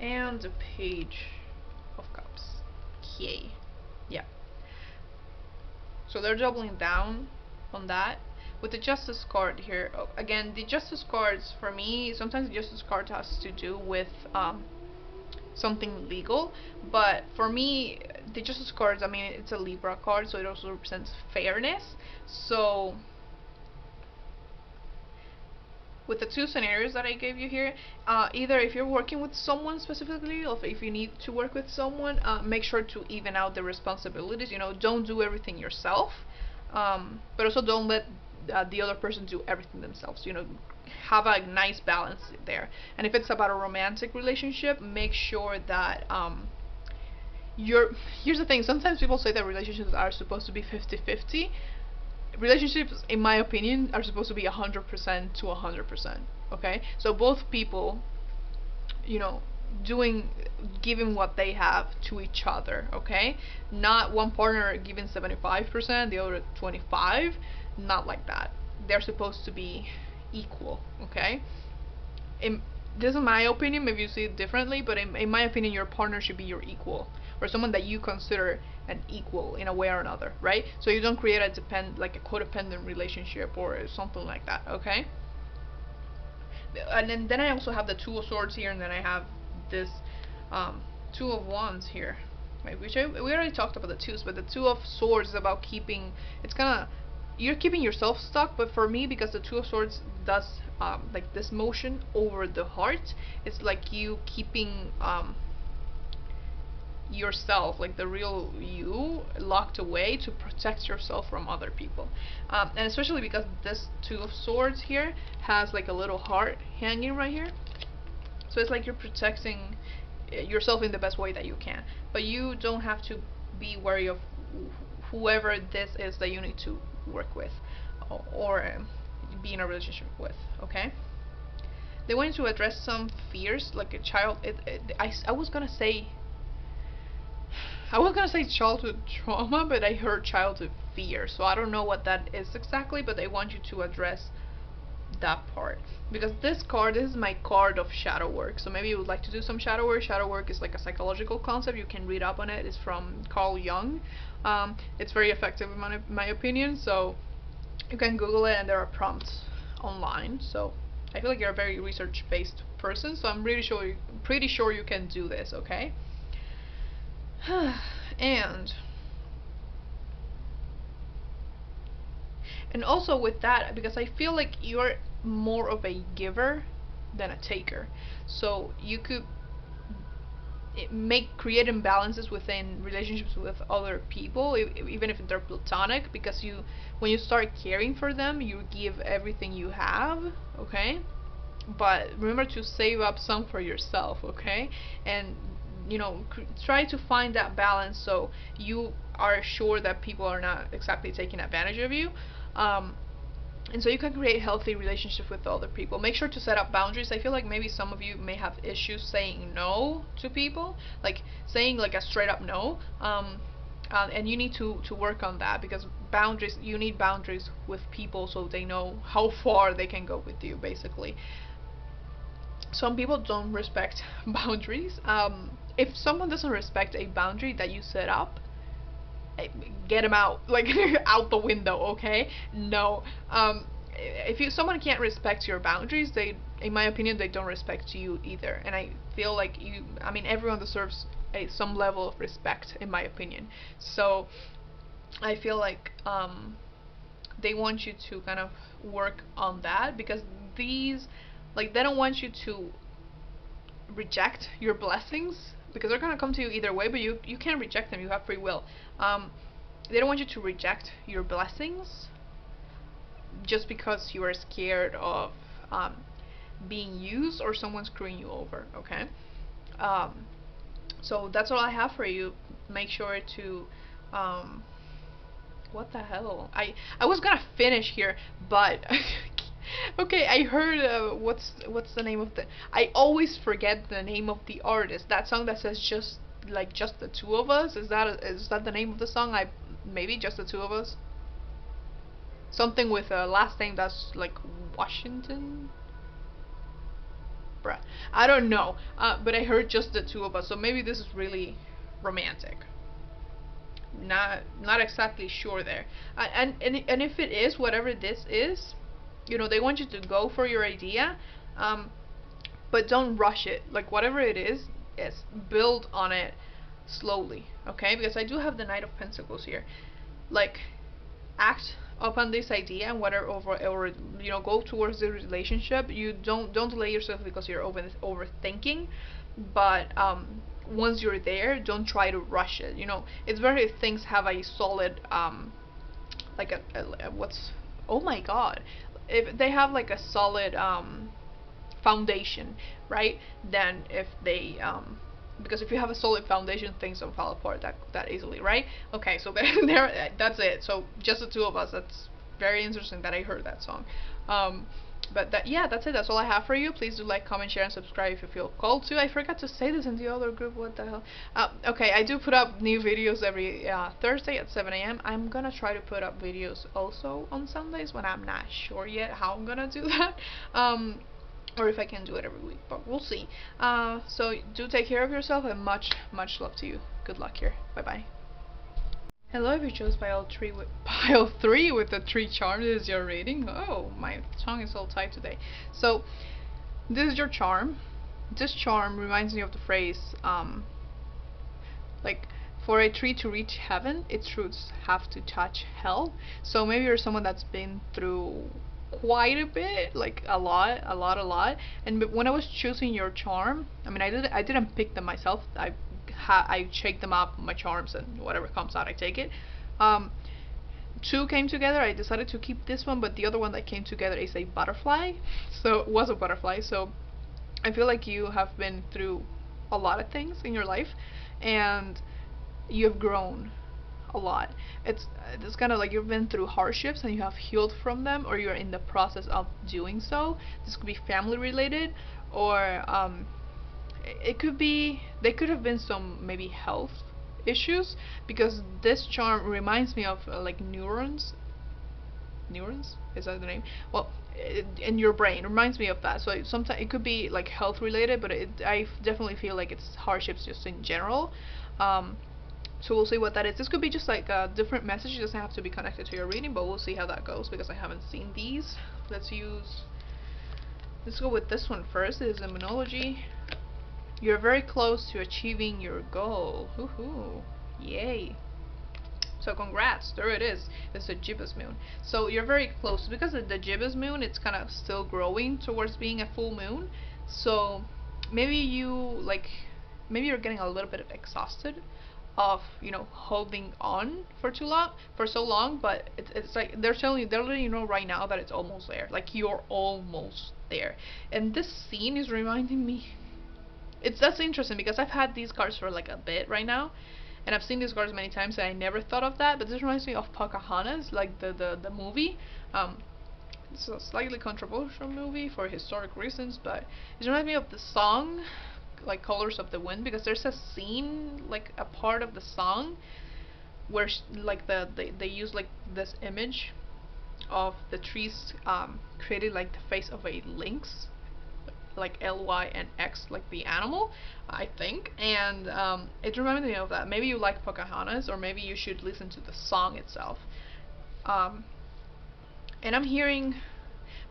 And the Page of Cups. Okay. Yeah. So they're doubling down on that. With the Justice card here, again, the Justice cards, for me, sometimes the Justice card has to do with something legal, but for me, the Justice cards, I mean, it's a Libra card, so it also represents fairness. So with the two scenarios that I gave you here, either if you're working with someone specifically, or if you need to work with someone, make sure to even out the responsibilities. Don't do everything yourself, but also don't let the other person do everything themselves. Have a nice balance there. And if it's about a romantic relationship, make sure that here's the thing, sometimes people say that relationships are supposed to be 50-50. relationships, in my opinion, are supposed to be 100% to 100%. Okay, so both people, you know, doing giving what they have to each other. Okay, not one partner giving 75%, the other 25. Not like that. They're supposed to be equal. Okay, in this is my opinion, maybe you see it differently, but in my opinion, your partner should be your equal, or someone that you consider an equal in a way or another, right? So you don't create like a codependent relationship or something like that. Okay, and then I also have the Two of Swords here, and then I have this Two of Wands here, right? Which we already talked about the twos, but the Two of Swords is about keeping. It's kind of, you're keeping yourself stuck, but for me, because the Two of Swords does like this motion over the heart, it's like you keeping yourself, like the real you, locked away to protect yourself from other people. And especially because this Two of Swords here has like a little heart hanging right here, so it's like you're protecting yourself in the best way that you can, but you don't have to be wary of whoever this is that you need to work with or be in a relationship with. Okay, they want you to address some fears, like a child. I was gonna say childhood trauma, but I heard childhood fear, so I don't know what that is exactly, but they want you to address that part, because this is my card of shadow work. So maybe you would like to do some shadow work. Shadow work is like a psychological concept. You can read up on it. It's from Carl Jung. It's very effective in my opinion, so you can Google it, and there are prompts online. So I feel like you're a very research based person, so I'm pretty sure you can do this. Okay. And also with that, because I feel like you're more of a giver than a taker, so you could create imbalances within relationships with other people, even if they're platonic, because when you start caring for them, you give everything you have. Okay, but remember to save up some for yourself. Okay, and try to find that balance, so you are sure that people are not exactly taking advantage of you, and so you can create healthy relationships with other people. Make sure to set up boundaries. I feel like maybe some of you may have issues saying no to people, like saying like a straight up no, and you need to work on that, because you need boundaries with people so they know how far they can go with you, basically. Some people don't respect boundaries. If someone doesn't respect a boundary that you set up, get them out, like out the window. Okay, no. If someone can't respect your boundaries, in my opinion, they don't respect you either. And I feel like everyone deserves some level of respect, in my opinion. So I feel like they want you to kind of work on that, because they don't want you to reject your blessings, because they're gonna come to you either way, but you can't reject them. You have free will. They don't want you to reject your blessings just because you are scared of being used or someone screwing you over. Okay, so that's all I have for you. Make sure to what the hell? I was gonna finish here, but okay, I heard what's the name of I always forget the name of the artist. That song that says just the two of us. Is that the name of the song? Maybe Just the Two of Us. Something with a last name that's like Washington. Bruh, I don't know. But I heard Just the Two of Us, so maybe this is really romantic. Not exactly sure there. And if it is, whatever this is, they want you to go for your idea, but don't rush it. Like whatever it is build on it slowly. Okay, because I do have the Knight of Pentacles here. Like, act upon this idea and whatever, or go towards the relationship. You don't delay yourself because you're overthinking, but once you're there, don't try to rush it. It's better if things have a solid like a what's oh my god, if they have like a solid foundation, right? Then if they because if you have a solid foundation, things don't fall apart that easily, right? Okay, so there that's it. So just the two of us. very interesting that I heard that song. But yeah, that's it. That's all I have for you. Please do like, comment, share, and subscribe if you feel called to. I forgot to say this in the other group. What the hell? Okay, I do put up new videos every Thursday at 7 a.m. I'm gonna try to put up videos also on Sundays when I'm not sure yet how I'm gonna do that. Or if I can do it every week, but we'll see. So do take care of yourself, and much love to you. Good luck here. Bye bye. Hello, if you chose pile 3 with the 3 charm, this is your reading. Oh, my tongue is all tight today. So, this is your charm. This charm reminds me of the phrase, like, for a tree to reach heaven, its roots have to touch hell. So maybe you're someone that's been through quite a bit, like a lot. And when I was choosing your charm, I mean, I didn't pick them myself. I shake them up, my charms, and whatever comes out, I take it. 2 came together. I decided to keep this one, but the other one that came together is a butterfly. So it was a butterfly. So I feel like you have been through a lot of things in your life, and you have grown a lot. It's kind of like you've been through hardships and you have healed from them, or you're in the process of doing so. This could be family related, or it could be, they could have been some maybe health issues, because this charm reminds me of like neurons, is that the name? Well, in your brain, it reminds me of that. So sometimes it could be like health related, but I definitely feel like it's hardships just in general. So we'll see what that is. This could be just like a different message. It doesn't have to be connected to your reading, but we'll see how that goes, because I haven't seen these. Let's go with this one first. It is Immunology. You're very close to achieving your goal. Woohoo! Yay! So congrats, there it is. It's a gibbous moon. So you're very close, because of the gibbous moon, it's kind of still growing towards being a full moon. So maybe maybe you're getting a little bit exhausted of, you know, holding on for so long, but it's like they're letting you know right now that it's almost there. Like, you're almost there. And this scene is reminding me, that's interesting, because I've had these cards for like a bit right now, and I've seen these cards many times, and I never thought of that, but this reminds me of Pocahontas, like the movie. It's a slightly controversial movie for historic reasons, but it reminds me of the song, like Colors of the Wind, because there's a scene, like a part of the song where like they use like this image of the trees created like the face of a lynx, like LYNX, like the animal, I think. And it reminded me of that. Maybe you like Pocahontas, or maybe you should listen to the song itself. And I'm hearing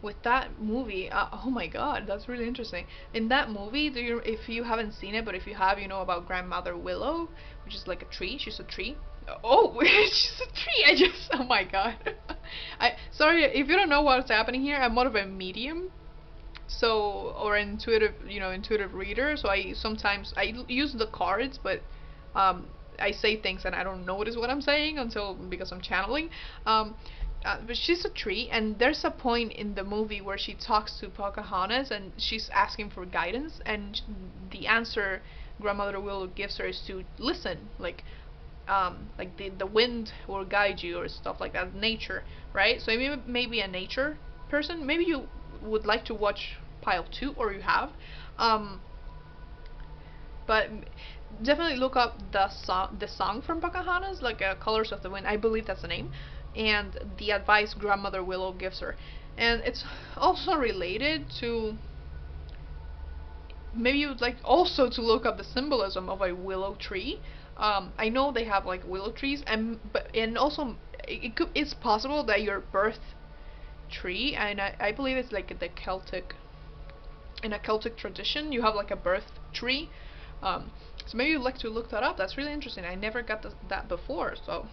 with that movie, oh my god, that's really interesting. In that movie, if you haven't seen it, but if you have, you know about Grandmother Willow, which is like a tree. She's a tree. Oh, she's a tree. Oh my god. Sorry if you don't know what's happening here. I'm more of a medium, so, or intuitive reader. So I sometimes use the cards, but I say things and I don't notice what I'm saying because I'm channeling. But she's a tree, and there's a point in the movie where she talks to Pocahontas and she's asking for guidance, and the answer Grandmother Willow gives her is to listen, like the wind will guide you, or stuff like that, nature, right? So maybe a nature person. Maybe you would like to watch pile 2, or you have, but definitely look up the song from Pocahontas, like Colors of the Wind, I believe that's the name, and the advice Grandmother Willow gives her. And it's also related to, maybe you would like also to look up the symbolism of a willow tree. I know they have like willow trees, and also it's possible that your birth tree, and I believe it's like the Celtic, in a Celtic tradition, you have like a birth tree. So maybe you'd like to look that up. That's really interesting. I never got that before. So,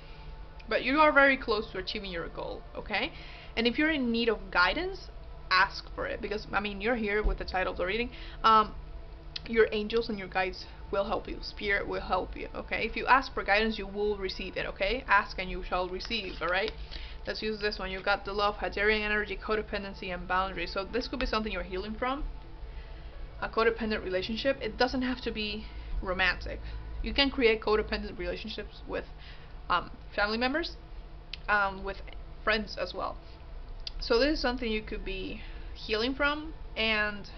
but you are very close to achieving your goal, okay? And if you're in need of guidance, ask for it, because I mean, you're here with the title of the reading. Your angels and your guides will help you. Spirit will help you, okay? If you ask for guidance, you will receive it, okay? Ask and you shall receive, alright? Let's use this one. You got the love, Hadarian energy, codependency, and boundaries. So this could be something you're healing from. A codependent relationship. It doesn't have to be romantic. You can create codependent relationships with family members, with friends as well. So this is something you could be healing from, and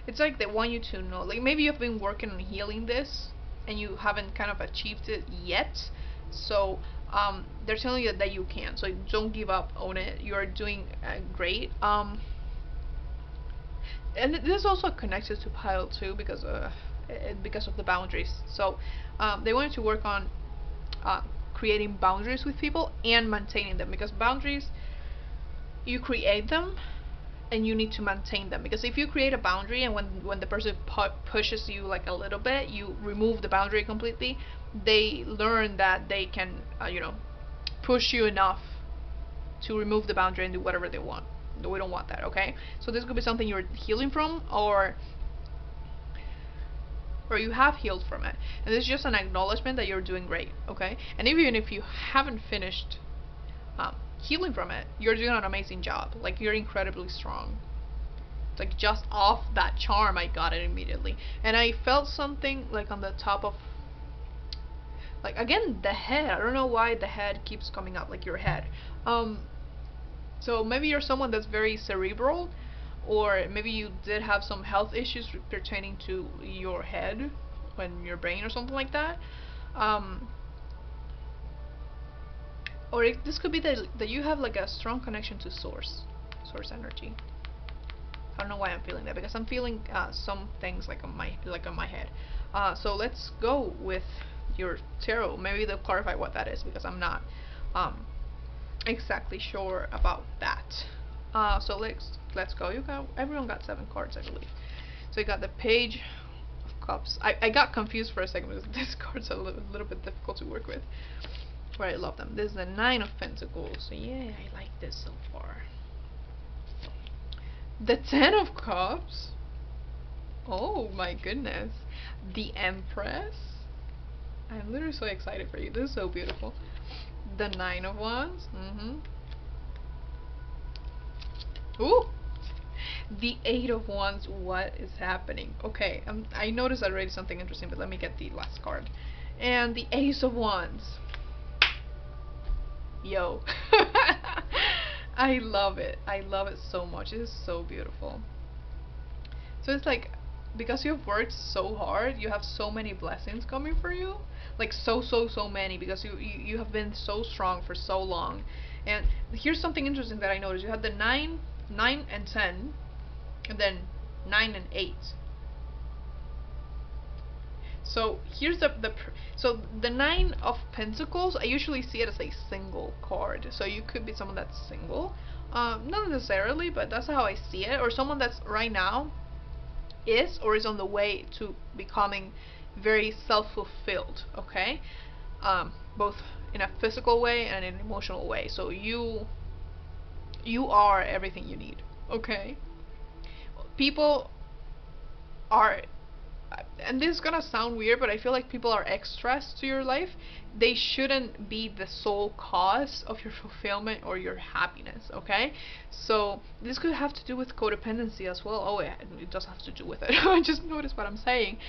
it's like they want you to know, like maybe you've been working on healing this and you haven't kind of achieved it yet. So they're telling you that you can, so don't give up on it. You're doing great. And this is also connected to pile 2 because of the boundaries. So they want you to work on creating boundaries with people and maintaining them, because boundaries, you create them and you need to maintain them, because if you create a boundary and when the person pushes you like a little bit, you remove the boundary completely, they learn that they can push you enough to remove the boundary and do whatever they want. We don't want that, okay? So this could be something you're healing from, or you have healed from it, and this is just an acknowledgement that you're doing great, okay? And even if you haven't finished healing from it, you're doing an amazing job. Like, you're incredibly strong. It's like just off that charm, I got it immediately, and I felt something like on the top of, like, again, the head. I don't know why the head keeps coming up, like your head. So maybe you're someone that's very cerebral, or maybe you did have some health issues pertaining to your head and your brain or something like that. Or this could be that you have like a strong connection to source energy. I don't know why I'm feeling that, because I'm feeling some things like on my head. So let's go with your tarot. Maybe they'll clarify what that is, because I'm not exactly sure about that. So let's go. Everyone got 7 cards, I believe. So you got the Page of Cups. I got confused for a second because these cards are a little bit difficult to work with, but I love them. This is the 9 of Pentacles. So yeah, I like this so far. The 10 of Cups. Oh my goodness. The Empress. I'm literally so excited for you. This is so beautiful. The 9 of Wands. Ooh! The 8 of Wands. What is happening? Okay, I noticed already something interesting, but let me get the last card. And the Ace of Wands. Yo. I love it. I love it so much. It is so beautiful. So it's like, because you've worked so hard, you have so many blessings coming for you. Like so many, because you have been so strong for so long. And here's something interesting that I noticed. You had the 9 and 10, and then 9 and 8. So here's so the 9 of Pentacles, I usually see it as a single card. So you could be someone that's single, not necessarily, but that's how I see it. Or someone that's right now is, or is on the way to becoming very self-fulfilled, okay? Both in a physical way and in an emotional way. So you are everything you need, okay? People are, and this is gonna sound weird, but I feel like people are extras to your life. They shouldn't be the sole cause of your fulfillment or your happiness, okay? So this could have to do with codependency as well. Oh yeah, it does have to do with it. I just noticed what I'm saying.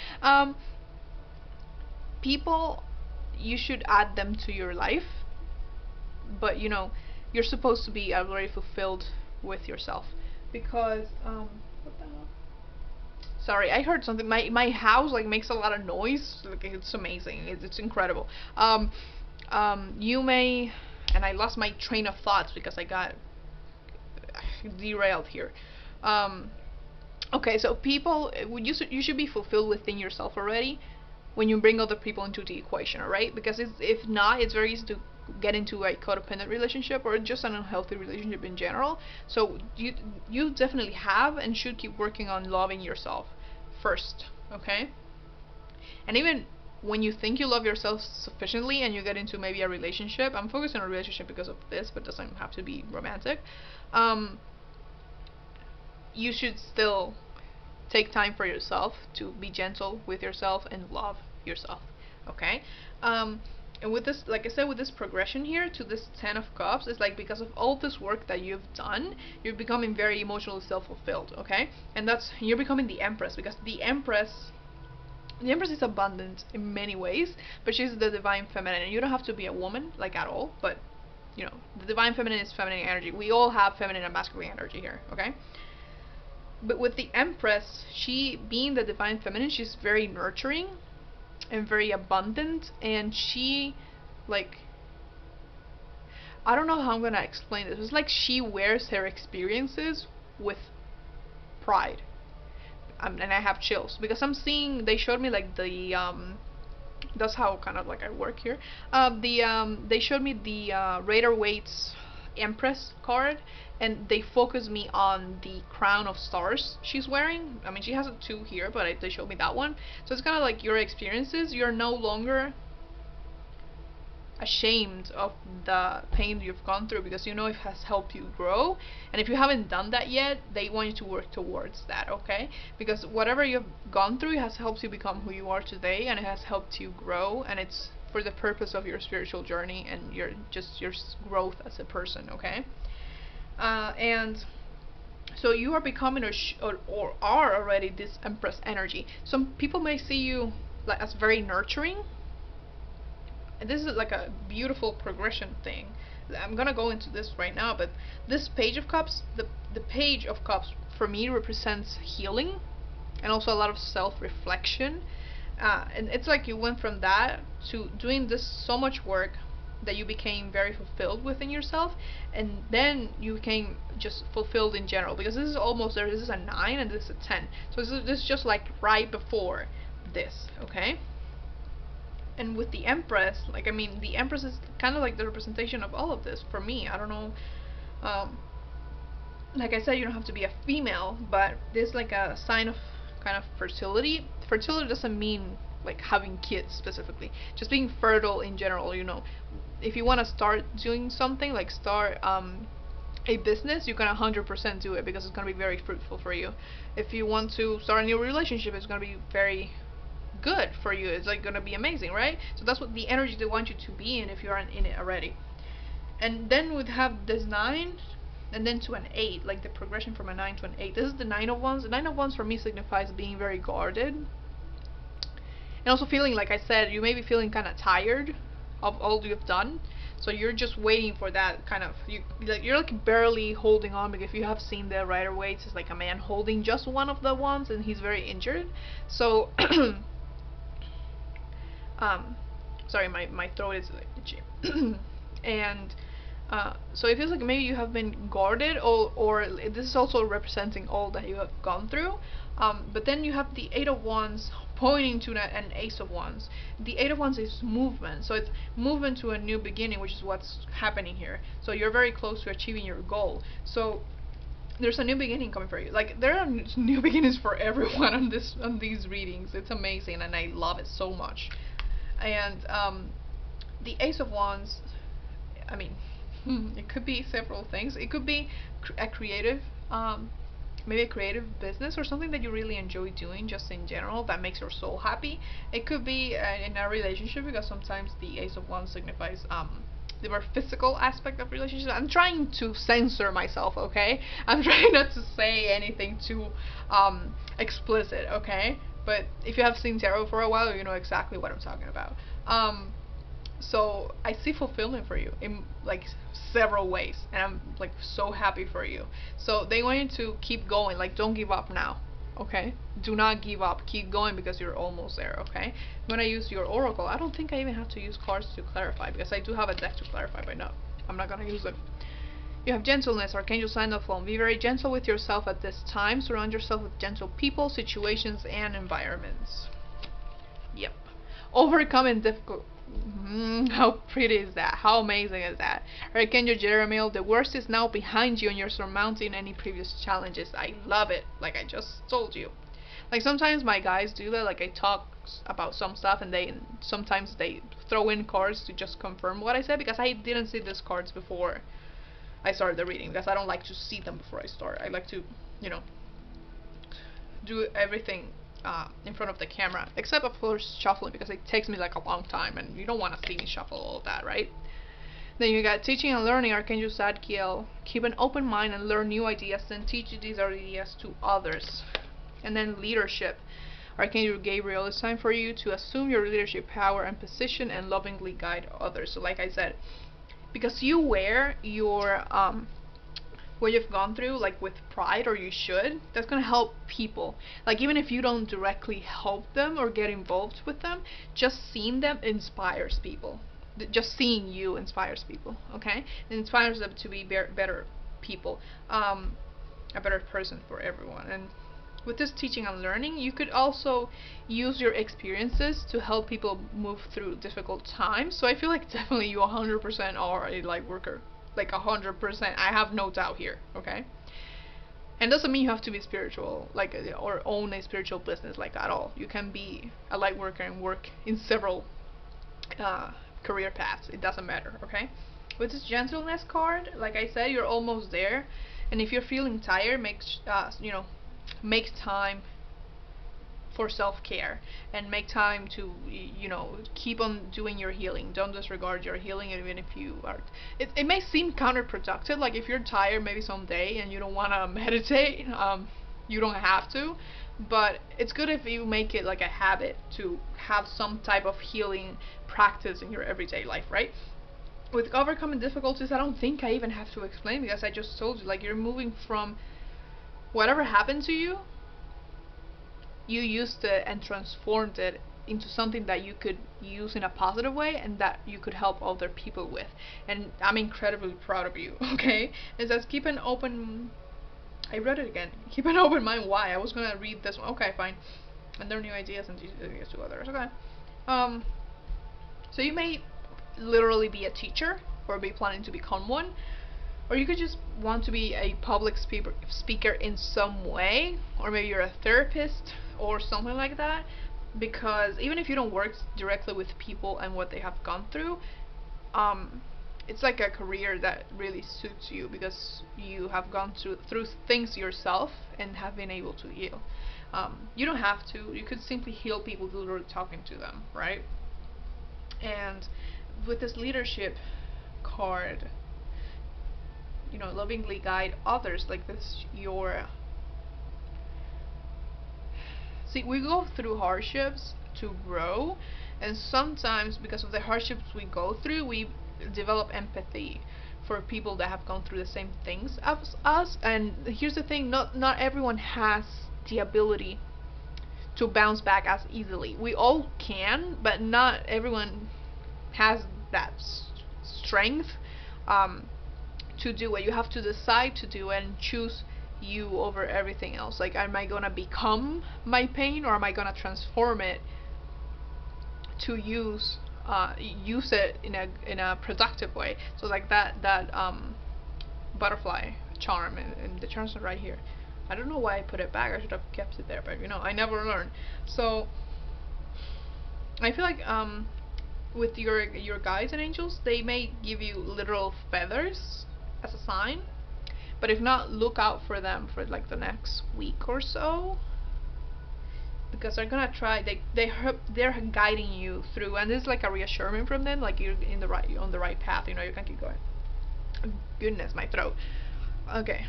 People, you should add them to your life, but you're supposed to be already fulfilled with yourself, because what the hell? Sorry, I heard something. My house like makes a lot of noise. Like, it's amazing. It's incredible. You may, and I lost my train of thoughts because I got derailed here. Okay, so people, you should be fulfilled within yourself already when you bring other people into the equation, alright? Because if not, it's very easy to get into a codependent relationship, or just an unhealthy relationship in general. So you definitely have and should keep working on loving yourself first, okay? And even when you think you love yourself sufficiently and you get into maybe a relationship, I'm focusing on a relationship because of this, but it doesn't have to be romantic, you should still take time for yourself to be gentle with yourself and love yourself, okay? And with this, like I said, with this progression here to this 10 of Cups, it's like because of all this work that you've done, you're becoming very emotionally self-fulfilled, okay? And you're becoming the Empress, because the Empress The Empress is abundant in many ways, but she's the divine feminine, and you don't have to be a woman, like, at all, but, you know, the divine feminine is feminine energy. We all have feminine and masculine energy here, okay? But with the Empress, she, being the divine feminine, she's very nurturing and very abundant, and she, like, I don't know how I'm gonna explain this. It's like she wears her experiences with pride. And I have chills because I'm seeing, they showed me like the that's how kind of like I work here. They showed me the Rider-Waite's Empress card, and they focused me on the crown of stars she's wearing. I mean, she has two here, but they showed me that one. So it's kind of like your experiences. You're no longer ashamed of the pain you've gone through because you know it has helped you grow. And if you haven't done that yet, they want you to work towards that, okay? Because whatever you've gone through has helped you become who you are today, and it has helped you grow, and it's for the purpose of your spiritual journey and your growth as a person, okay? And so you are becoming or are already this Empress energy. Some people may see you like as very nurturing. And this is like a beautiful progression thing. I'm gonna go into this right now, but this Page of Cups, the Page of Cups for me represents healing and also a lot of self-reflection. And it's like you went from that to doing this so much work that you became very fulfilled within yourself, and then you became just fulfilled in general, because this is almost there. This is a 9 and this is a 10, so this is just like right before this, okay? And with the Empress, like, I mean, the Empress is kind of like the representation of all of this for me. I don't know, like I said, you don't have to be a female, but there's like a sign of kind of fertility. Fertility doesn't mean like having kids specifically, just being fertile in general, you know. If you want to start doing something, like start a business, you can 100% do it because it's going to be very fruitful for you. If you want to start a new relationship, it's going to be very good for you. It's like gonna be amazing, right? So that's what the energy they want you to be in if you aren't in it already. And then we'd have this 9 and then to an 8, like the progression from a 9 to an 8. This is the 9 of Wands. The 9 of Wands for me signifies being very guarded, and also feeling, like I said, you may be feeling kind of tired of all you've done, so you're just waiting for that kind of, you're like barely holding on, because if you have seen the Rider-Waite, it's like a man holding just one of the wands and he's very injured. So sorry, my throat is like itchy. And so it feels like maybe you have been guarded, or this is also representing all that you have gone through. But then you have the 8 of Wands pointing to an Ace of Wands. The 8 of Wands is movement, so it's movement to a new beginning, which is what's happening here. So you're very close to achieving your goal. So there's a new beginning coming for you. Like, there are new beginnings for everyone on these readings. It's amazing, and I love it so much. And the Ace of Wands, I mean, it could be several things. It could be a creative, maybe a creative business or something that you really enjoy doing just in general that makes your soul happy. It could be in a relationship, because sometimes the Ace of Wands signifies the more physical aspect of relationships. I'm trying to censor myself, okay? I'm trying not to say anything too explicit, okay? But if you have seen tarot for a while, you know exactly what I'm talking about. So I see fulfillment for you in like several ways, and I'm like so happy for you. So they want you to keep going. Like, don't give up now, okay? Do not give up. Keep going, because you're almost there, okay? I'm gonna use your oracle. I don't think I even have to use cards to clarify, because I do have a deck to clarify, but no, I'm not gonna use it. You have gentleness, Archangel Sandalphon. Be very gentle with yourself at this time. Surround yourself with gentle people, situations, and environments. Yep. Overcoming difficult. How pretty is that? How amazing is that? Archangel Jeremiel, the worst is now behind you and you're surmounting any previous challenges. I love it. Like I just told you. Like, sometimes my guys do that. Like, I talk about some stuff and sometimes they throw in cards to just confirm what I said, because I didn't see these cards before I started the reading, because I don't like to see them before I start. I like to, you know, do everything in front of the camera, except of course shuffling, because it takes me like a long time and you don't want to see me shuffle all of that, right? Then you got teaching and learning, Archangel Zadkiel. Keep an open mind and learn new ideas, then teach these ideas to others. And then leadership, Archangel Gabriel, it's time for you to assume your leadership power and position and lovingly guide others. So like I said, because you wear your what you've gone through like with pride, or you should, that's gonna help people. Like even if you don't directly help them or get involved with them, just seeing them inspires people. Just seeing you inspires people, okay? It inspires them to be better people, a better person for everyone. And with this teaching and learning, you could also use your experiences to help people move through difficult times. So I feel like definitely you 100% are a light worker. Like 100%. I have no doubt here, okay? And doesn't mean you have to be spiritual, like, or own a spiritual business, like, at all. You can be a light worker and work in several career paths. It doesn't matter, okay? With this gentleness card, like I said, you're almost there. And if you're feeling tired, make time for self-care, and make time to keep on doing your healing. Don't disregard your healing, even if you are, it may seem counterproductive. Like if you're tired maybe someday and you don't want to meditate, you don't have to, but it's good if you make it like a habit to have some type of healing practice in your everyday life, right? With overcoming difficulties, I don't think I even have to explain, because I just told you, like, you're moving from whatever happened to you, you used it and transformed it into something that you could use in a positive way and that you could help other people with. And I'm incredibly proud of you, okay? It says keep an open, I read it again, keep an open mind. Why? I was gonna read this one. Okay, fine. And there are new ideas and ideas to others. Okay. So you may literally be a teacher or be planning to become one, or you could just want to be a public speaker in some way, or maybe you're a therapist or something like that, because even if you don't work directly with people and what they have gone through, it's like a career that really suits you, because you have gone through things yourself and have been able to heal. You don't have to, you could simply heal people literally talking to them, right? And with this leadership card, lovingly guide others, like this, see, we go through hardships to grow, and sometimes because of the hardships we go through, we develop empathy for people that have gone through the same things as us. And here's the thing, not everyone has the ability to bounce back as easily. We all can, but not everyone has that strength to do what you have to decide to do and choose you over everything else. Like, am I gonna become my pain, or am I gonna transform it to use it in a productive way? So like that butterfly charm, and the charms are right here. I don't know why I put it back. I should have kept it there, but I never learn. So I feel like with your guides and angels, they may give you literal feathers as a sign, but if not, look out for them for like the next week or so, because they're gonna try, they're guiding you through, and this is like a reassurance from them, like you're on the right path. You can keep going. Goodness, my throat. Okay,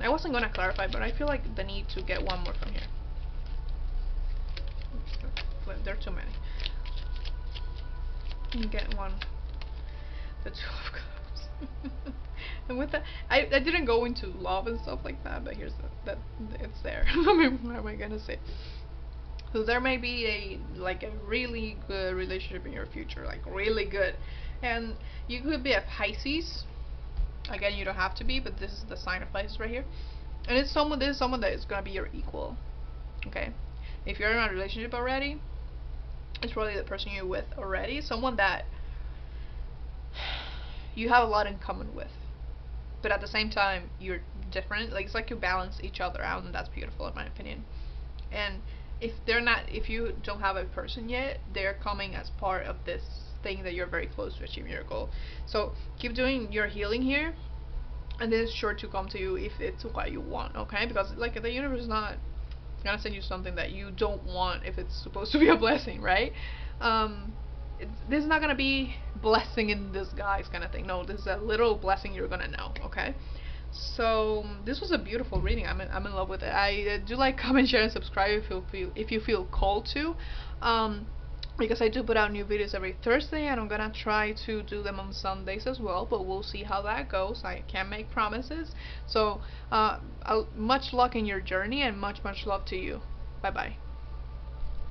I wasn't gonna clarify, but I feel like the need to get one more from here. There are too many. Get one. The Two of Cups. And with that, I didn't go into love and stuff like that, but here's that it's there. I mean, what am I gonna say? So there may be a really good relationship in your future, like really good, and you could be a Pisces. Again, you don't have to be, but this is the sign of Pisces right here, and this is someone that is gonna be your equal. Okay, if you're in a relationship already, it's probably the person you're with already, someone that you have a lot in common with, but at the same time you're different. Like, it's like you balance each other out, and that's beautiful in my opinion. And if you don't have a person yet, they're coming as part of this thing that you're very close to achieving your goal. So keep doing your healing here, and this is sure to come to you if it's what you want, okay? Because like the universe is not gonna send you something that you don't want if it's supposed to be a blessing, right? This is not gonna be blessing in disguise kind of thing. No, this is a little blessing you're gonna know, okay? So this was a beautiful reading. I'm in love with it. I do like, comment, share, and subscribe if you feel called to, um, because I do put out new videos every Thursday, and I'm gonna try to do them on Sundays as well. But we'll see how that goes. I can't make promises. So much luck in your journey, and much love to you. Bye bye.